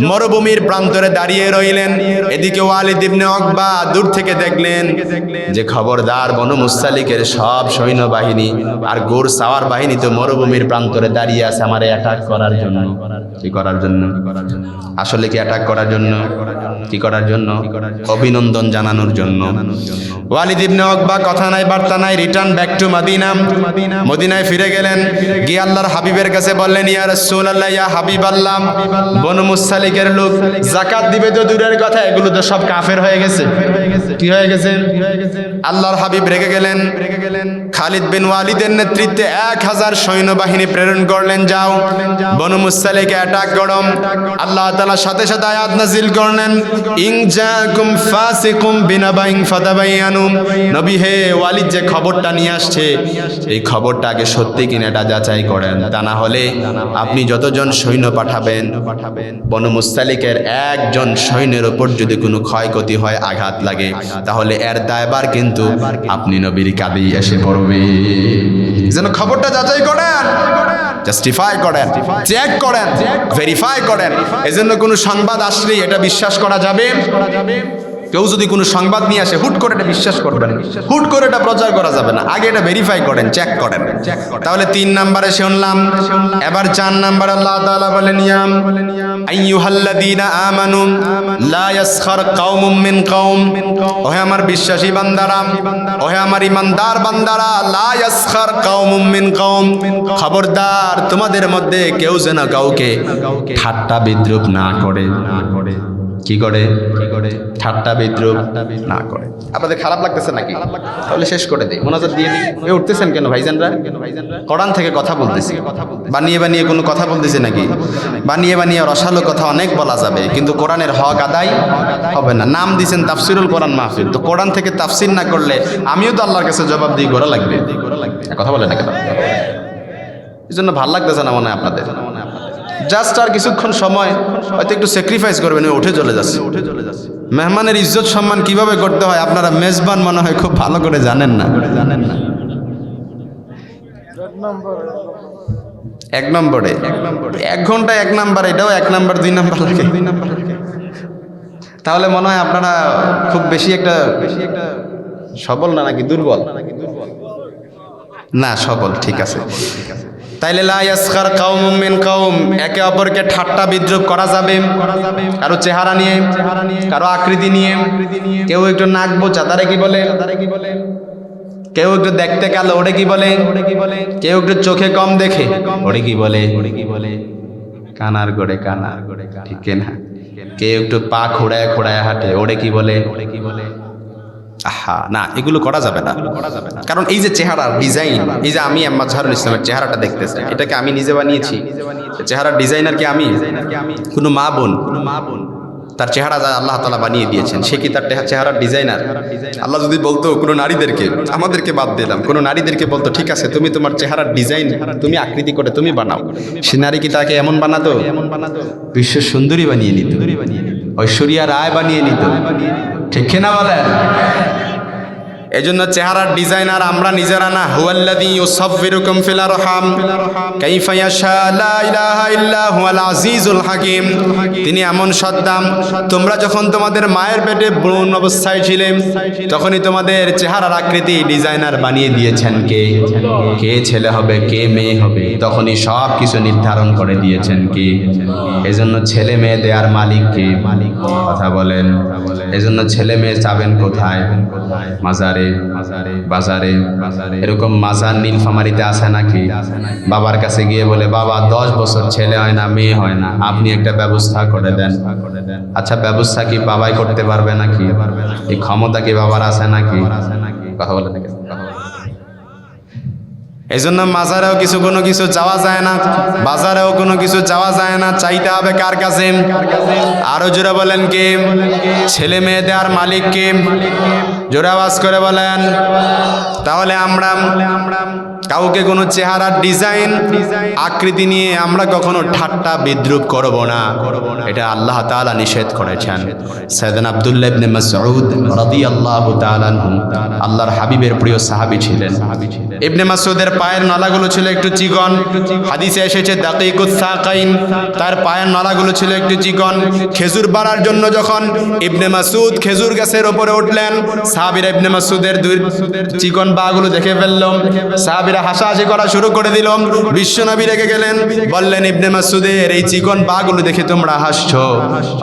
মরুভূমির প্রান্তরে দাঁড়িয়ে রইলেন। এদিকে ওয়ালিদ ইবনে উকবা দূর থেকে দেখলেন যে খবরদার, বনু মুস্তালিকের সব সৈন্যবাহিনী আর গোর সাওয়ার বাহিনী তো মরুভূমির প্রান্তরে দাঁড়িয়ে আছে আমার অ্যাটাক করার জন্য। কি করার জন্য? আসলে কি অ্যাটাক করার জন্য? কি করার জন্য? অভিনন্দন জানানোর জন্য। ওয়ালিদ ইবনে উকবা কথা নাই বার্তা নাই, রিটার্ন ব্যাক টু মদিনা। মদিনায় ফিরে গেলেন, গিয়ে আল্লাহর হাবিবের কাছে বললেন, ইয়া রাসূলুল্লাহ, ইয়া হাবিবাল্লাহ, বনু মুসতালিকের লোক যাকাত দিবে তো দূরের কথা, এগুলো তো সব কাফের হয়ে গেছে। কি হয়ে গেছে? আল্লাহর হাবিব রেগে গেলেন। খালিদ বিন ওয়ালিদের নেতৃত্বে 1000 সৈন্যবাহিনী প্রেরণ করলেন, যাও বনু মুসতালিকে অ্যাটাক করো। আল্লাহ তাআলা সাথে সাথে আয়াত নাযিল করলেন, ইন জাকুম ফাসিকুম বিনাবাইন ফাতাবায়ানু, নবী হে, ওয়ালিদ যে খবরটা নিয়ে আসছে এই খবরটা আগে সত্যি কিনা এটা যাচাই করেন, তা না হলে আপনি যতজন সৈন্য পাঠাবেন বনু মুসতালিকের একজন সৈন্যের উপর যদি কোনো ক্ষয়ক্ষতি হয়, আঘাত লাগে, তাহলে এর দায়ভার কিন্তু আপনি নবীর কাঁধেই এসে পড়বে। যেন খবরটা যাচাই করেন, জাস্টিফাই করেন, চেক করেন, ভেরিফাই করেন। এজন্য কোনো সংবাদ আসলেই এটা বিশ্বাস করা যাবে। কেউ যদি কোনো সংবাদ নিয়ে আসে হুট করে এটা বিশ্বাস করবেন, হুট করে এটা প্রচার করা যাবে না, আগে এটা ভেরিফাই করেন, চেক করেন। তাহলে 3 নম্বরে শুনলাম। এবার 4 নম্বরে আল্লাহ তাআলা বলেন, ইয়া আইয়ুহাল্লাযীনা আমানু লা ইয়াসখার কওমুম মিন কওম, ওহে আমার বিশ্বাসী বান্দারা, ওহে আমার ঈমানদার বান্দারা, লা ইয়াসখার কওমুম মিন কওম, খবরদার তোমাদের মধ্যে কেউ যেন কাউকে ঠাট্টা বিদ্রুপ না করে। কি করে? ঠাট্টা বিদ্রুপ না করে। আপনাদের খারাপ লাগতেছে নাকি? তাহলে শেষ করে দিই, মোনাজাত দিয়ে দিই। এ উঠতেছেন কেন ভাইজানরা? কোরআন থেকে কথা বলতেছি, বানিয়ে বানিয়ে কোনো কথা বলতেছি নাকি? বানিয়ে বানিয়ে রসালো কথা অনেক বলা যাবে, কিন্তু কোরআনের হক আদায় হবে না। নাম দিয়েছেন তাফসিরুল কোরআন মাহফিল, তো কোরআন থেকে তাফসির না করলে আমিও তো আল্লাহর কাছে জবাব দিয়ে করা লাগবে। কথা বলে না কেন? এই জন্য ভাল লাগতেছে না মনে হয় আপনাদের। জাস্ট আর কিছুক্ষণ সময় হয়তো একটু স্যাক্রিফাইস করবেন, উঠে চলে যাচ্ছে। মেহমানের ইজ্জত সম্মান কিভাবে করতে হয় আপনারা মেজবান মনে হয় খুব ভালো করে জানেন না। 1 নম্বরে 1 ঘন্টা 1 নাম্বার, এটাও 1 নাম্বার 2 নাম্বার লাগে। তাহলে মনে হয় আপনারা খুব বেশি একটা সবল না, নাকি দুর্বল? না, সবল, ঠিক আছে। তাইলে লা ইয়াসখার কওমুম মিন কওম, একে অপরকে ঠাট্টা বিদ্রুপ করা যাবে কারো চেহারা নিয়ে, কারো আকৃতি নিয়ে। কেউ একটু নাক বোচা, তারে কি বলে? কেউ একটু দেখতে কালো, ওরে কি বলে? কেউ একটু চোখে কম দেখে, ওরে কি বলে? কানার গড়ে কানা, ঠিক না? কেউ একটু পা খোড়ায় খোড়ায় হাঁটে, ওরে কি বলে? আহা, না, এগুলো করা যাবে না। কারণ এই যে চেহারার ডিজাইন, এই যে আমি মাজহারুল ইসলামের চেহারাটা দেখতেছি, এটাকে আমি নিজে বানিয়েছি। চেহারার ডিজাইনার কি আমি? কোনো মা বোন তার চেহারা যা আল্লাহ তাআলা বানিয়ে দিয়েছেন, সে কি তার চেহারার ডিজাইনার? আল্লাহ যদি বলতো কোনো নারীদেরকে, আমাদেরকে বাদ দিলাম, কোনো নারীদেরকে বলতো ঠিক আছে তুমি তোমার চেহারার ডিজাইন তুমি আকৃতি করে তুমি বানাও, সে নারী কি তাকে এমন বানাতো? বিশ্ব সুন্দরী বানিয়ে নিত, ঐশ্বরিয়া রায় বানিয়ে নিত, ঠিক না বলেন? এজন্য চেহারার ডিজাইনার আমরা নিজেরা না। হুয়াল্লাযী ইউসাফফিরুকুম ফিল আরহাম কাইফা ইয়াশা, লা ইলাহা ইল্লা হুয়াল আজিজুল হাকীম। তিনি এমন সত্তা, তোমরা যখন তোমাদের মায়ের পেটে ভ্রূণ অবস্থায় ছিলে তখনই তোমাদের চেহারার আকৃতি ডিজাইনার বানিয়ে দিয়েছেন কে? কে ছেলে হবে, কে মেয়ে হবে, তখনই সব কিছু নির্ধারণ করে দিয়েছেন কে? এজন্য ছেলে মেয়ে দেওয়ার মালিক কে? কথা বলেন। এজন্য ছেলে মেয়ে চাবেন কোথায়? মাজারে, বাজারে। এরকম মাজার নীলফামারীতে আছে নাকি? বাবার কাছে গিয়ে বলে, বাবা 10 বছর ছেলে হয় না, মেয়ে হয় না, আপনি একটা ব্যবস্থা করে দেন। আচ্ছা, ব্যবস্থা কি বাবাই করতে পারবে নাকি? এই ক্ষমতা কি বাবার আছে নাকি? কথা বলে নাকি? এই জন্য মাজারেও কোনো কিছু চাওয়া যায় না, বাজারেও কোনো কিছু চাওয়া যায় না, চাইতে হবে কার কাছে? আরো জোরে বলেন কে? ছেলে মেয়ে দেওয়ার মালিক কে? জোরে আওয়াজ করে বলেন। তাহলে আমরা কাউকে কোনো চেহারার ডিজাইন আকৃতি নিয়ে আমরা কখনো ঠাট্টা বিদ্রুপ করব না, এটা আল্লাহ তাআলা নিষেধ করেছেন। সাইয়েদনা আব্দুল্লাহ ইবনে মাসউদ রাদিয়াল্লাহু তাআলা আনহু আল্লাহর হাবিবের প্রিয় সাহাবী ছিলেন। ইবনে মাসউদের পায়ের নলাগুলো ছিল একটু চিকন, হাদিসে এসেছে দাকিকুস সাকাইন, তার পায়ের নলাগুলো ছিল একটু চিকন। খেজুর বাড়ার জন্য যখন ইবনে মাসউদ খেজুর গাছের উপরে উঠলেন, সাহাবীরা ইবনে মাসউদের চিকন বাগুলো দেখে ফেলল। সাহাবীরা মিলে হাসাহাসি করা শুরু করে দিল। বিশ্বনবী রেগে গেলেন, বললেন ইবনে মাসউদের এই চিকন পাগুলো দেখে তোমরা হাসছো,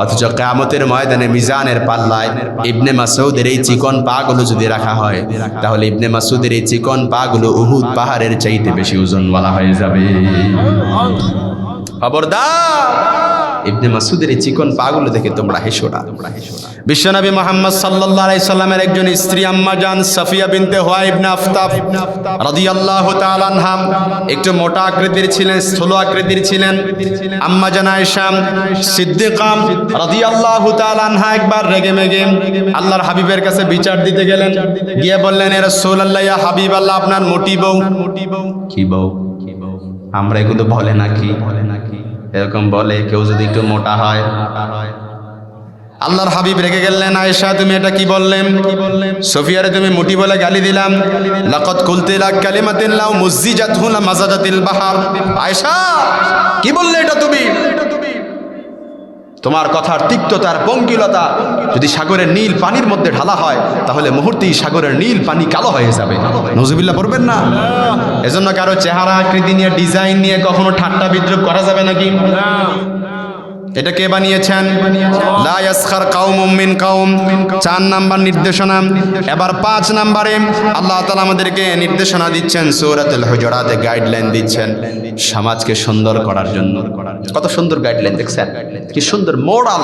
অথচ কিয়ামতের ময়দানে মিজানের পাল্লায় ইবনে মাসউদের এই চিকন পাগুলো যদি রাখা হয়, তাহলে ইবনে মাসউদের এই চিকন পাগুলো উহুদ পাহাড়ের চাইতে বেশি ওজনওয়ালা হয়ে যাবে। খবরদার, ইবনে মাসউদের এই চিকন পাগুলো দেখে তোমরা হেসো না। বিশ্বনবী মুহাম্মদ সাল্লাল্লাহু আলাইহি সাল্লামের একজন স্ত্রী আম্মা জান সাফিয়া বিনতে হুয়াই ইবনে আফতাব রাদিয়াল্লাহু তাআলা আনহা একটু মোটা আকৃতির ছিলেন, স্থূল আকৃতির ছিলেন। আম্মা জান আয়েশা সিদ্দিকা রাদিয়াল্লাহু তাআলা আনহা একবার রেগে মেগে আল্লাহর হাবিবের কাছে বিচার দিতে গেলেন। গিয়ে বললেন, ইয়া রাসূলুল্লাহ, ইয়া হাবিবাল্লাহ, আপনার মোটি বউ। কি বউ? আমরা এগুলো বলে নাকি? এরকম বলে কেউ যদি একটু মোটা হয়। আল্লাহর হাবিব রেগে গেলেন, আয়েশা তুমি এটা কি বললেন? সফিয়ারে তুমি মোটি বলে গালি দিলাম। লাকাদ কুলতি লাক কালিমাতিন লাউ মুযিজাতহু লামাযাজাতিল বাহর। আয়েশা কি বললে এটা তুমি? তোমার কথার তিক্ততার পঙ্কিলতা যদি সাগরের নীল পানির মধ্যে ঢালা হয়, তাহলে মুহূর্তেই সাগরের নীল পানি কালো হয়ে যাবে। নউজুবিল্লাহ পড়বেন না? এজন্য কারো চেহারা আকৃতি নিয়ে, ডিজাইন নিয়ে কখনো ঠাট্টা বিদ্রুপ করা যাবে নাকি? এটা কে বানিয়েছেন? লা ইয়াসখার কাউমুম মিন কাউম। 4 নাম্বার নির্দেশনা। এবার 5 নম্বরে আল্লাহ তাআলা আমাদেরকে নির্দেশনা দিচ্ছেন, সূরাতুল হুজুরাতে গাইডলাইন দিচ্ছেন সমাজকে সুন্দর করার জন্য। কত সুন্দর গাইডলাইন দেখছেন, কি সুন্দর মোরাল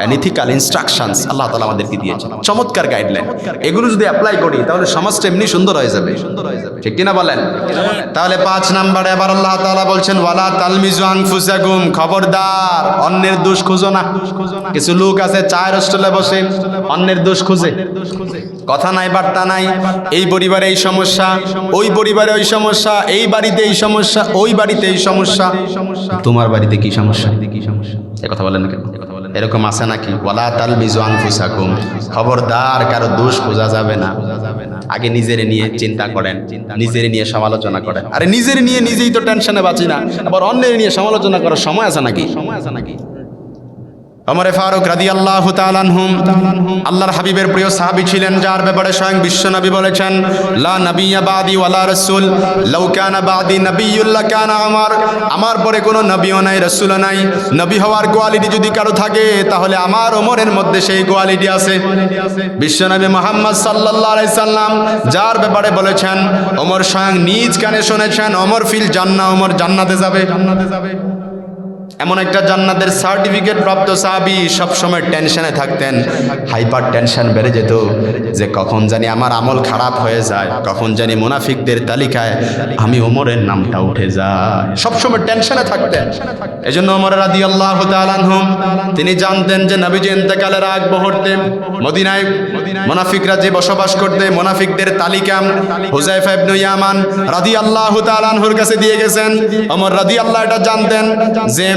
এন্ড ইথিক্যাল ইনস্ট্রাকশনস আল্লাহ তাআলা আমাদেরকে দিয়েছেন। চমৎকার গাইডলাইন। এগুলো যদি অ্যাপ্লাই করি তাহলে সমাজটা এমনি সুন্দর হয়ে যাবে, ঠিক কিনা বলেন? তাহলে 5 নম্বরে এবার আল্লাহ তাআলা বলছেন, ওয়ালা তালমিজু আনফুসাকুম, খবরদার অন্যের দোষ খুঁজো না। কিছু লোক আছে চায়ের হোস্টেলে বসে অন্যের দোষ খুঁজে, কথা নাই বার্তা নাই। এই পরিবারে এই সমস্যা, ওই পরিবারে ওই সমস্যা, এই বাড়িতে এই সমস্যা, ওই বাড়িতে এই সমস্যা। তোমার বাড়িতে কি সমস্যা? এ কথা বলেন না কেন? এরকম আছে নাকি? ওয়ালা তালমিজু আনফুসাকুম, খবরদার কারো দোষ খোঁজা যাবে না। আগে নিজের নিয়ে চিন্তা করেন, নিজের নিয়ে সমালোচনা করেন। আরে নিজের নিয়ে নিজেই তো টেনশনে বাঁচি না, আবার অন্যের নিয়ে সমালোচনা করার সময় আছে নাকি? ওমরে ফারুক রাদিয়াল্লাহু তাআলা আনহু আল্লাহর হাবিবের প্রিয় সাহাবী ছিলেন, যার ব্যাপারে স্বয়ং বিশ্বনবী বলেছেন, লা নাবিয়্যা বাদি ওয়ালা রাসূল, লাউ কানা বাদি নাবিয়্যুল লাকানা আমার। আমার পরে কোনো নবীও নাই, রাসূলও নাই। নবী হওয়ার কোয়ালিটি যদি কারো থাকে, তাহলে আমার ওমরের মধ্যে সেই কোয়ালিটি আছে। বিশ্বনবী মুহাম্মদ সাল্লাল্লাহু আলাইহি সাল্লাম যার ব্যাপারে বলেছেন, ওমর স্বয়ং নিজ কানে শুনেছেন, ওমর ফিল জান্নাহ, ওমর জান্নাতে যাবে। এমন একটা জান্নাতের সার্টিফিকেট প্রাপ্ত সাহাবী সবসময় টেনশনে থাকতেন, হাইপার টেনশন বেড়ে যেত যে কখন জানি আমার আমল খারাপ হয়ে যায়, কখন জানি মুনাফিকদের তালিকায় আমি ওমরের নামটা উঠে যায়। সবসময় টেনশনে থাকতেন। এজন্য ওমর রাদিয়াল্লাহু তাআলা আনহু তিনি জানতেন যে নবীজি ইন্তেকালের আগ মুহূর্তে মদিনায় মুনাফিকরা যে বসবাস করতে, মুনাফিকদের তালিকা হুযায়ফা ইবনে ইয়ামান রাদিয়াল্লাহু তাআলা আনহুর কাছে দিয়ে গেছেন। ওমর রাদিয়াল্লাহু এটা জানতেন যে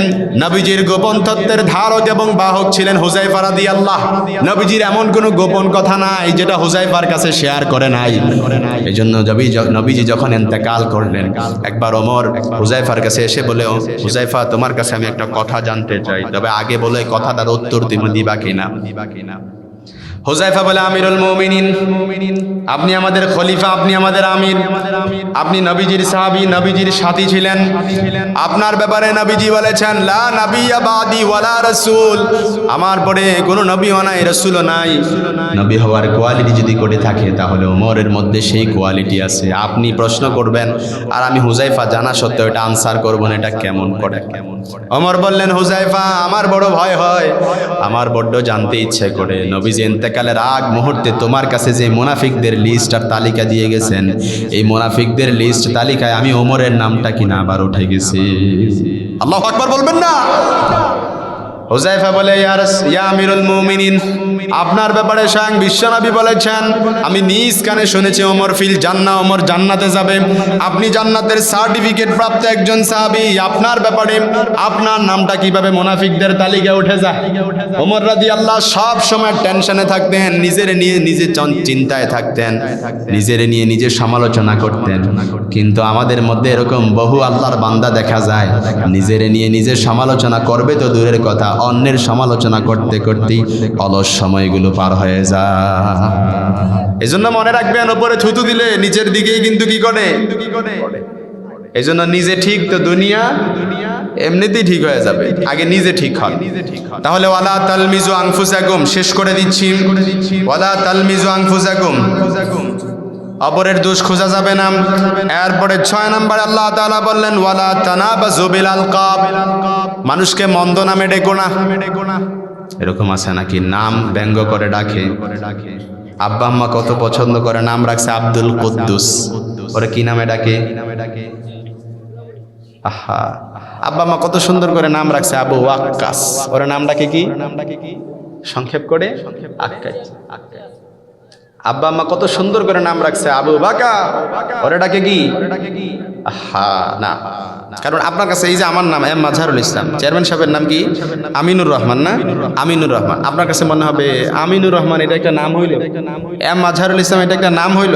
নবীজির গোপন তত্ত্বের ধারক এবং বাহক ছিলেন হুযায়ফা রাদিয়াল্লাহু। নবীজির এমন কোনো গোপন কথা নাই যেটা হুযায়ফার কাছে শেয়ার করে নাই। এজন্য নবীজি যখন ইন্তেকাল করলেন, একবার ওমর হুযায়ফার কাছে এসে বলে, হুযায়ফা তোমার কাছে আমি একটা কথা জানতে চাই, তবে আগে বলে কথাটার উত্তর তুমি দিবা কিনা। হুযায়ফা বলে, আমিরুল মুমিনিন, আপনি আমাদের খলিফা, আপনি আমাদের আমির, আপনি নবীজির সাহাবী, নবীজির সাথী ছিলেন। আপনার ব্যাপারে নবীজি বলেছেন, লা নাবিয়্যা বাদি ওয়ালা রাসূল, আমার পরে কোনো নবীও নাই, রাসূলও নাই। নবী হওয়ার কোয়ালিটি যদি করে থাকে, তাহলে ওমরের মধ্যে সেই কোয়ালিটি আছে। আপনি প্রশ্ন করবেন আর আমি হুযায়ফা জানা সত্ত্বেও এটা আনসার করব না, এটা কেমন করে? ওমর বললেন, হুযায়ফা আমার বড় ভয় হয়, আমার বড্ড জানতে ইচ্ছে করে নবীজি ইন্তেকালের আগ মুহূর্তে তোমার কাছে যে মুনাফিকদের লিস্ট আর তালিকা দিয়ে গেছেন, এই মুনাফিকদের লিস্ট তালিকায় আমি ওমরের নামটা কিনা আবার উঠে গেছি। আল্লাহু আকবার বলবেন না? হুযায়ফা বলে, ইয়া আমিরুল মুমিনিন, আপনার ব্যাপারে স্বয়ং বিশ্বনবী বলেছেন, আমি নিজ কানে শুনেছি ওমর ফিল জান্নাহ, ওমর জান্নাতে যাবে। আপনি জান্নাতের সার্টিফিকেট প্রাপ্ত একজন সাহাবী, আপনার ব্যাপারে আপনার নামটা কিভাবে মুনাফিকদের তালিকায় উঠে যায়? ওমর রাদিয়াল্লাহু সব সময় টেনশনে থাকতেন, নিজের নিয়ে নিজে চিন্তায় থাকতেন, নিজের নিয়ে নিজে সমালোচনা করতেন। কিন্তু আমাদের মধ্যে এরকম বহু আল্লাহর বান্দা দেখা যায়, নিজের নিয়ে নিজে সমালোচনা করবে তো দূরের কথা, অন্যের সমালোচনা করতে করতেই অলস সময়গুলো পার হয়ে যায়। এজন্য মনে রাখবেন, ওপরে থুতু দিলে নিচের দিকেই কিন্তু কি করে। এজন্য নিজে ঠিক তো দুনিয়া এমনিতেই ঠিক হয়ে যাবে, আগে নিজে ঠিক হন। তাহলে ওয়ালা তালমিজু আনফুসাকুম, শেষ করে দিচ্ছি, ওয়ালা তালমিজু আনফুসাকুম, অপরের দোষ খোঁজা যাবে না। এরপরে 6 নম্বরে আল্লাহ তাআলা বললেন ওয়ালা তানাবাজু বিল আলকাব, মানুষকে মন্দ নামে ডেকো না। এরকম আছে নাকি নাম ব্যঙ্গ করে ডাকে। আব্বা আম্মা কত পছন্দ করে, নাম রাখছে আব্দুল কুদ্দুস, ওরা কি নামে ডাকে? আহা, আব্বা আম্মা কত সুন্দর করে নাম রাখছে আবু ওয়াক্কাস, ওরা নাম ডাকে কি? সংক্ষেপ করে আক্কাস। আব্বা আম্মা কত সুন্দর করে নাম রাখছে আবু বাকা, ওরা ডাকে কি? আহা না, কারণ আপনার কাছে এই যে আমার নাম এম মাজহারুল ইসলাম, চেয়ারম্যান সাহেবের নাম কি? আমিনুর রহমান না? আমিনুর রহমান। আপনার কাছে মনে হবে আমিনুর রহমান এটা একটা নাম হইল, এম মাজহারুল ইসলাম এটা একটা নাম হইল?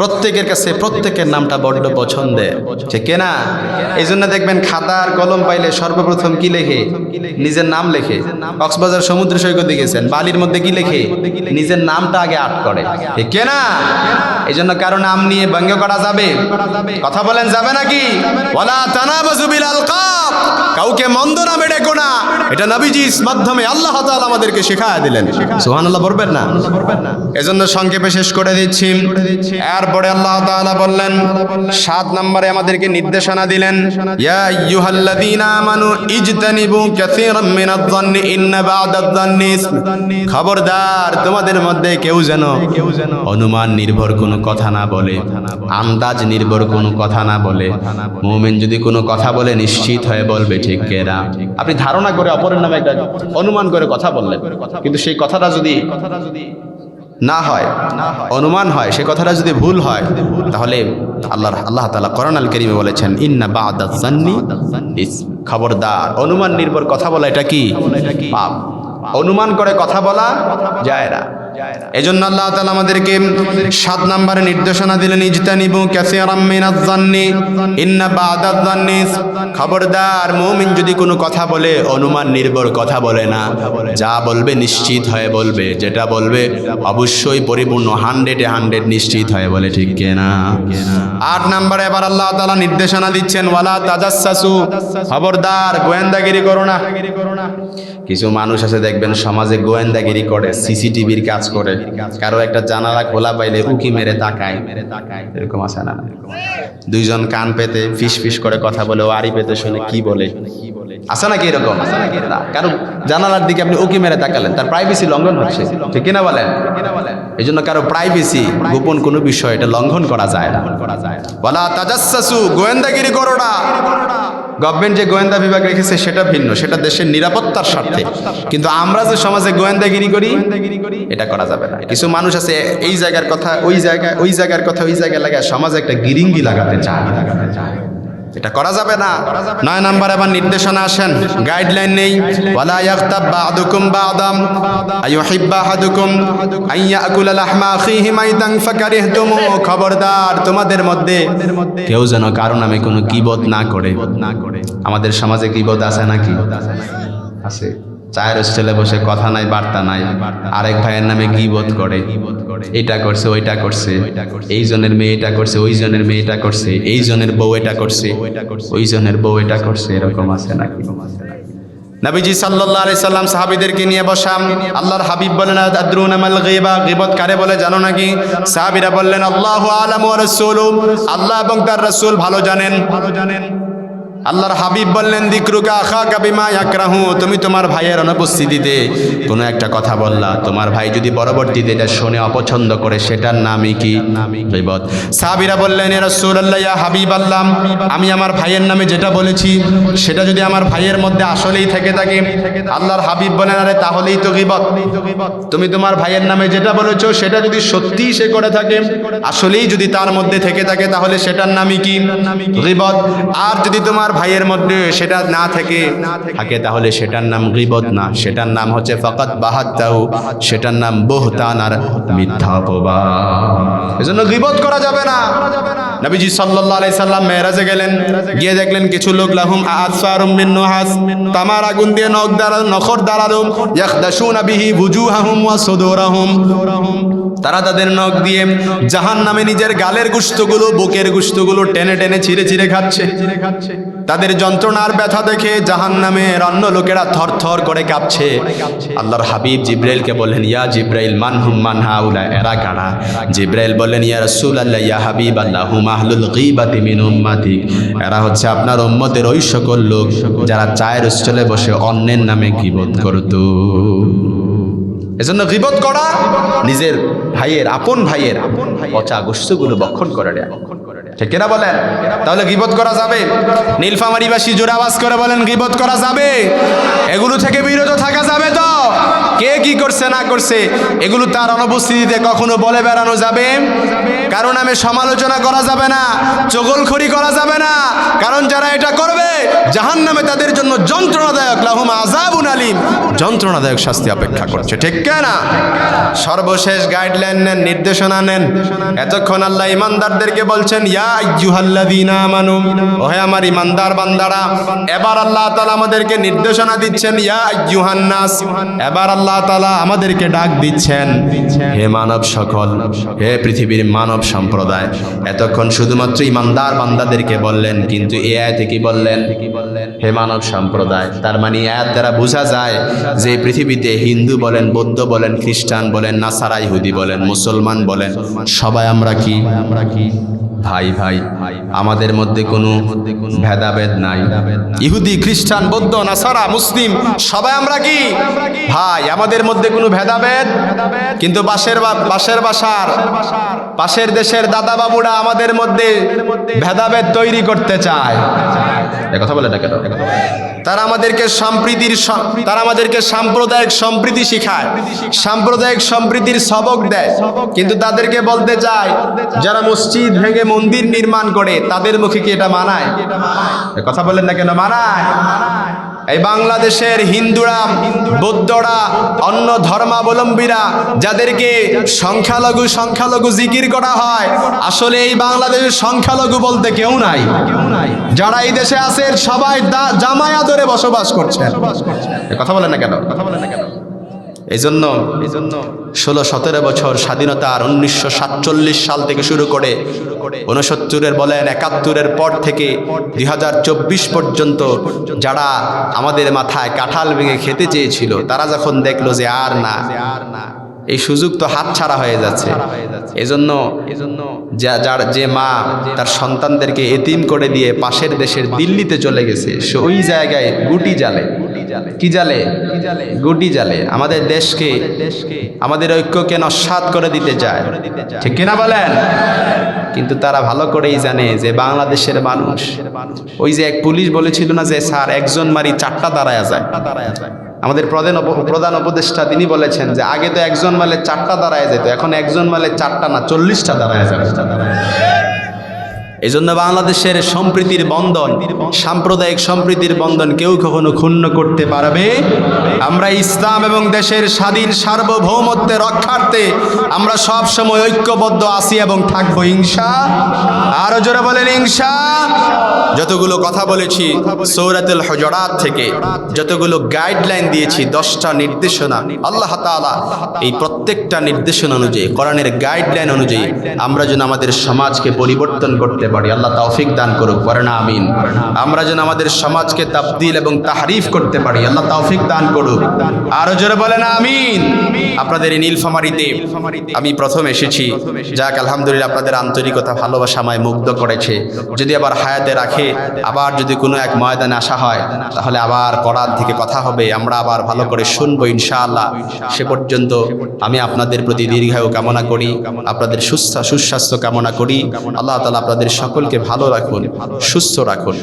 প্রত্যেকের কাছে প্রত্যেকের নামটা বড্ড পছন্দের, ঠিক না? এই জন্য দেখবেন খাতা আর কলম পাইলে সর্বপ্রথম কি লেখে? নিজের নাম লেখে। কক্সবাজার সমুদ্র সৈকতে গেছেন, বালির মধ্যে কি লেখে? নিজের নামটা আগে আট করে, ঠিক না? এই জন্য কারো নাম নিয়ে ব্যঙ্গ করা যাবে? কথা বলেন, যাবে নাকি? ওয়ালা তানাবাজু বিল আলকাব, কাউকে মন্দ নামে ডেকো না। এটা নবীজির মাধ্যমে আল্লাহ তাআলা আমাদেরকে শেখায় দিলেন। সুবহানাল্লাহ বলবেন না? এজন্য সংক্ষেপে শেষ করে দিচ্ছি। এরপরে আল্লাহ তাআলা বললেন 7 নম্বরে আমাদেরকে নির্দেশনা দিলেন, ইয়া আইয়ুহাল্লাযীনা আমানু ইজতানিবু কাসীরাম মিনায-যন্নি ইন্না বা'দায-যন্নি ইসম, খবরদার তোমাদের মধ্যে কেউ যেন অনুমান নির্ভর কোনো কথা না বলে, আন্দাজ নির্ভর কোনো কথা না বলে। মুমিন যদি কোনো কথা বলে নিশ্চিত হয়ে বলবে ঠিক কিনা। আপনি ধারণা করে অপরের নামে একটা অনুমান করে কথা বললেন, কিন্তু সেই কথাটা যদি না হয়, অনুমান হয়, সে কথাটা যদি ভুল হয়, তাহলে আল্লাহ তাআলা কোরআন আল কারীমে বলেছেন ইন্না বা'দায-যন্নি ইসম, খবরদার অনুমান নির্ভর কথা বলা এটা কি? পাপ। অনুমান করে কথা বলা যায় না। এজন্য আল্লাহ তাআলা আমাদেরকে 7 নম্বরে নির্দেশনা দিলেন ইজতানিবু কাসীরাম মিনায-যন্নি ইন্না বা'দায-যন্নি ইসম, খবরদার মুমিন যদি কোনো কথা বলে অনুমান নির্ভর কথা বলে না, যা বলবে নিশ্চিত হয়ে বলবে, যেটা বলবে অবশ্যই পরিপূর্ণ 100 নিশ্চিত হয়ে বলে, ঠিক কিনা? 8 নম্বরে এবার আল্লাহ তাআলা নির্দেশনা দিচ্ছেন ওয়ালা তাজাসসু, খবরদার গোয়েন্দাগিরি করো না। কিছু মানুষ আছে দেখবেন সমাজে গোয়েন্দাগিরি করে, সিসিটিভির কাজ করে, কারো একটা জানালা খোলা পাইলে উকি মেরে তাকায়, এরকম আছে না? দুইজন কান পেতে ফিস ফিস করে কথা বলে, ও আড়ি পেতে শুনে কি বলে, আছে নাকি এরকম? কারণ জানালার দিকে আপনি উকি মেরে তাকালেন, তার প্রাইভেসি লঙ্ঘন হচ্ছে, ঠিক কিনা বলেন? এই জন্য কারো প্রাইভেসি, গোপন কোনো বিষয়, এটা লঙ্ঘন করা যায় না। ওয়ালা তাজাসসু, গোয়েন্দাগিরি করো না। গভর্নমেন্ট যে গোয়েন্দা বিভাগ রেখেছে সেটা ভিন্ন, সেটা দেশের নিরাপত্তার স্বার্থে, কিন্তু আমরা যে সমাজে গোয়েন্দাগিরি করি এটা করা যাবে না। কিছু মানুষ আছে এই জায়গার কথা ওই জায়গায়, ওই জায়গার কথা ওই জায়গায় লাগায় সমাজে একটা গিরিঙ্গি লাগাতে চায়, এটা করা যাবে না। 9 নম্বর আবার নির্দেশনা আসেন, গাইডলাইন নেই, ওয়ালা ইয়াগতাব বা'দুকুম বা'দাম আইয়ুহিব্বা আহাদুকুম আইয়াকুলা লাহমা আখিহি মাইতান ফাকারিহতুমু, খবরদার তোমাদের মধ্যে কেউ যেন কারো নামে কোনো গীবত না করে। আমাদের সমাজে গীবত আছে নাকি? আছে। চায়ের হোস্টেলে বসে কথা নাই বার্তা নাই, আরেক ভাইয়ের নামে গীবত করে, এটা করছে ওইটা করছে, এই জনের মেয়ে এটা করছে, ওই জনের মেয়ে এটা করছে, এই জনের বউ এটা করছে, ওই জনের বউ এটা করছে, এরকম আছে নাকি? নবীজি সাল্লাল্লাহু আলাইহি সাল্লাম সাহাবীদেরকে নিয়ে বসাম, আল্লাহর হাবিব বলেন আদরুনা মাল গীবা, গীবত কারে বলে জানো নাকি? সাহাবীরা বললেন আল্লাহু আ'লামু ওয়া রাসূলুহু, আল্লাহ এবং তার রাসূল ভালো জানেন। আল্লাহর হাবিব বললেন যিকরুকা আখাকা বিমা ইয়াকরাহু, তুমি তোমার ভাইয়ের অনুপস্থিতিতে কোনো একটা কথা বললা, তোমার ভাই যদি পরবর্তীতে এটা শুনে অপছন্দ করে, সেটার নামই কি? গীবত। সাহাবীরা বললেন ইয়া রাসূলুল্লাহ, ইয়া হাবিবাল্লাহ, আমি আমার ভাইয়ের নামে যেটা বলেছি সেটা যদি আমার ভাইয়ের মধ্যে আসলেই থেকে থাকে, আল্লাহর হাবিব বলেন আরে তাহলেই তো গীবত। তুমি তোমার ভাইয়ের নামে যেটা বলেছো সেটা যদি সত্যিই সে করে থাকে, আসলেই যদি তার মধ্যে থেকে থাকে, তাহলে সেটার নামই কি? গীবত। আর যদি তোমার ভাইয়ের মধ্যে সেটা না থাকে তাহলে সেটার নাম গীবত না, সেটার নাম হচ্ছে ফাকাত বাহাত্তাহু, সেটার নাম বুহতান আর মিথ্যা অপবাদ। এজন্য গীবত করা যাবে না। নবীজি সাল্লাল্লাহু আলাইহি সাল্লাম মেরাজে গেলেন, গিয়ে দেখলেন কিছু লোক লাহুম আতফারুম মিন নুহাস, তামার আগুন দিয়ে নখর দাঁড়ালো, ইয়াখদাশুনা বিহি বুজুহাহুম ওয়া সুদুরাহুম, তারা তাদের নখ দিয়ে জাহান্নামে নিজের গালের গোশতগুলো, বুকের গোশতগুলো টেনে টেনে ছিঁড়ে ছিঁড়ে খাচ্ছে। তাদের যন্ত্রণার ব্যথা দেখে জাহান্নামের অন্য লোকেরা থরথর করে কাঁপছে। আল্লাহর হাবিব জিব্রাইলকে বললেন, ইয়া জিব্রাইল মানহুম মান হাউলা, এরা কারা? জিব্রাইল বললেন, ইয়া রাসূলুল্লাহ, ইয়া হাবিবাল্লাহ, হুম আহলুল গীবাতি মিন উম্মতি, এরা হচ্ছে আপনার উম্মতের ওই সকল লোক যারা চায়ের স্থলে বসে অন্যের নামে গীবত করত। এজন্য গীবত করা নিজের ভাইয়ের, আপন ভাইয়ের পচা গোশতগুলো ভক্ষণ করে দেয়া, ঠিক কিনা বলেন? তাহলে গীবত করা যাবে? নীলফামারীবাসী জোরে আওয়াজ করে বলেন, গীবত করা যাবে? এগুলো থেকে বিরত থাকা যাবে তো? কে কি করছে না করছে এগুলো তার অনুপস্থিতিতে কখনো বলে বেড়ানো যাবে? কারণ নামে সমালোচনা করা যাবে না, চগলখড়ি করা যাবে না। কারণ যারা এটা করবে জাহান্নামে তাদের জন্য যন্ত্রণাদায়ক, লাহুম আযাবুন আলীম, যন্ত্রণাদায়ক শাস্তি অপেক্ষা করছে, ঠিক না? সর্বশেষ গাইডলাইন নেন, নির্দেশনা নেন। এতক্ষণ আল্লাহ ইমানদারদেরকে বলছেন, ইয়া আইয়ুহাল্লাযীনা আমানু, ওহে আমার ইমানদার বান্দারা। এবার আল্লাহ তাআলা আমাদেরকে নির্দেশনা দিচ্ছেন, ইয়া আইয়ুহান নাস। এবার আল্লাহ তাআলা আমাদেরকে ডাক দিচ্ছেন, হে মানব সকল, হে পৃথিবীর মানব সম্প্রদায়। এতক্ষণ শুধুমাত্র ইমানদার বান্দাদেরকে বললেন, কিন্তু এই আয়াতে কি বললেন? হে মানব সম্প্রদায়। তার মানে আয়াত দ্বারা বোঝা যায় যে পৃথিবীতে হিন্দু বলেন, বৌদ্ধ বলেন, খ্রিস্টান বলেন, নাসারা ইহুদি বলেন, মুসলমান বলেন, সবাই আমরা কি ভাই ভাই। আমাদের মধ্যে কোনো ভেদাভেদ নাই। ইহুদি, খ্রিস্টান, বৌদ্ধ, নাসারা, মুসলিম সবাই আমরা কি ভাই। আমাদের মধ্যে কোনো ভেদাভেদ, কিন্তু পাশের বাসার, পাশের দেশের দাদা বাবুরা আমাদের মধ্যে ভেদাভেদ তৈরি করতে চায়। কথা বলে না কেন? তারা আমাদেরকে সাম্প্রদায়িক সম্প্রীতি শিখায়, সাম্প্রদায়িক সম্প্রীতির সবক দেয়। কিন্তু তাদেরকে বলতে চায়, যারা মসজিদ ভেঙে মন্দির নির্মাণ করে তাদের মুখে কি এটা মানায়? কথা বলেন না কেন? মানায়। এই বাংলাদেশের হিন্দুরা, বৌদ্ধরা, অন্য ধর্মাবলম্বীরা যাদেরকে সংখ্যালঘু জিকির করা হয়, আসলে এই বাংলাদেশের সংখ্যালঘু বলতে কেউ নাই। যারা এই দেশে আছে সবাই জামায় আদরে বসবাস করছে। কথা বলেন না কেন? এই জন্য 16-17 বছর স্বাধীনতার 1947 সাল থেকে শুরু করে 69-এর বলেন, 71-এর পর থেকে 2024 পর্যন্ত যারা আমাদের মাথায় কাঁঠাল ভেঙে খেতে চেয়েছিল, তারা যখন দেখলো যে আর না, এই সুযোগ তো হাতছাড়া হয়ে যাচ্ছে। এজন্য যে মা তার সন্তানদেরকে এতিম করে দিয়ে পাশের দেশের দিল্লিতে চলে গেছে, সে ওই জায়গায় গুটি জ্বালে। কি জ্বালে? গুটি জ্বালে। আমাদের দেশকে, আমাদের ঐক্যকে নস্যাৎ করে দিতে চায়, ঠিক কিনা বলেন? কিন্তু তারা ভালো করেই জানে যে বাংলাদেশের মানুষ, ওই যে এক পুলিশ বলেছিল না যে স্যার একজন মারি 4টা দাঁড়ায় যায়। আমাদের প্রধান উপদেষ্টা তিনি বলেছেন যে আগে তো একজন মারলে 4টা দাঁড়ায় যেত, এখন একজন মারলে 4টা না 40টা দাঁড়ায় যাবে। এই জন্য বাংলাদেশের সম্প্রীতির বন্ধন, সাম্প্রদায়িক সম্প্রীতির বন্ধন কেউ কখনো ক্ষুণ্ণ করতে পারবে। আমরা ইসলাম এবং দেশের স্বাধীন সার্বভৌমত্বে রক্ষার্থে আমরা সব সময় ঐক্যবদ্ধ আছি এবং থাকবো ইনশাআল্লাহ। আরো জোরে বলেন ইনশাআল্লাহ। যতগুলো কথা বলেছি সূরাতুল হুজুরাত থেকে, যতগুলো গাইডলাইন দিয়েছি, 10টা নির্দেশনা, আল্লাহ তাআলা এই প্রত্যেকটা নির্দেশনা অনুযায়ী, কোরআনের গাইডলাইন অনুযায়ী আমরা যেন আমাদের সমাজকে পরিবর্তন করতে পারি। আল্লাহ তৌফিক দান করুক, পড়েন আমিন। আমরা যেন আমাদের সমাজকে তাবদীল এবং তাহরিফ করতে পারি, আল্লাহ তৌফিক দান করুক। আরো জোরে বলেন আমিন। আপনাদের এই নীলফামারীতে আমি প্রথম এসেছি, যাক আলহামদুলিল্লাহ আপনাদের আন্তরিকতা, ভালোবাসা আমায় মুগ্ধ করেছে। যদি আবার হায়াতে রাখে, আবার যদি কোনো এক ময়দানে আসা হয়, তাহলে আবার কোরআন থেকে কথা হবে, আমরা আবার ভালো করে শুনবো ইনশাআল্লাহ। সে পর্যন্ত আমি আপনাদের প্রতি দীর্ঘায়ু কামনা করি, আপনাদের সুস্বাস্থ্য কামনা করি। আল্লাহ তাআলা আপনাদের সকলকে ভালো রাখুন, সুস্থ রাখুন।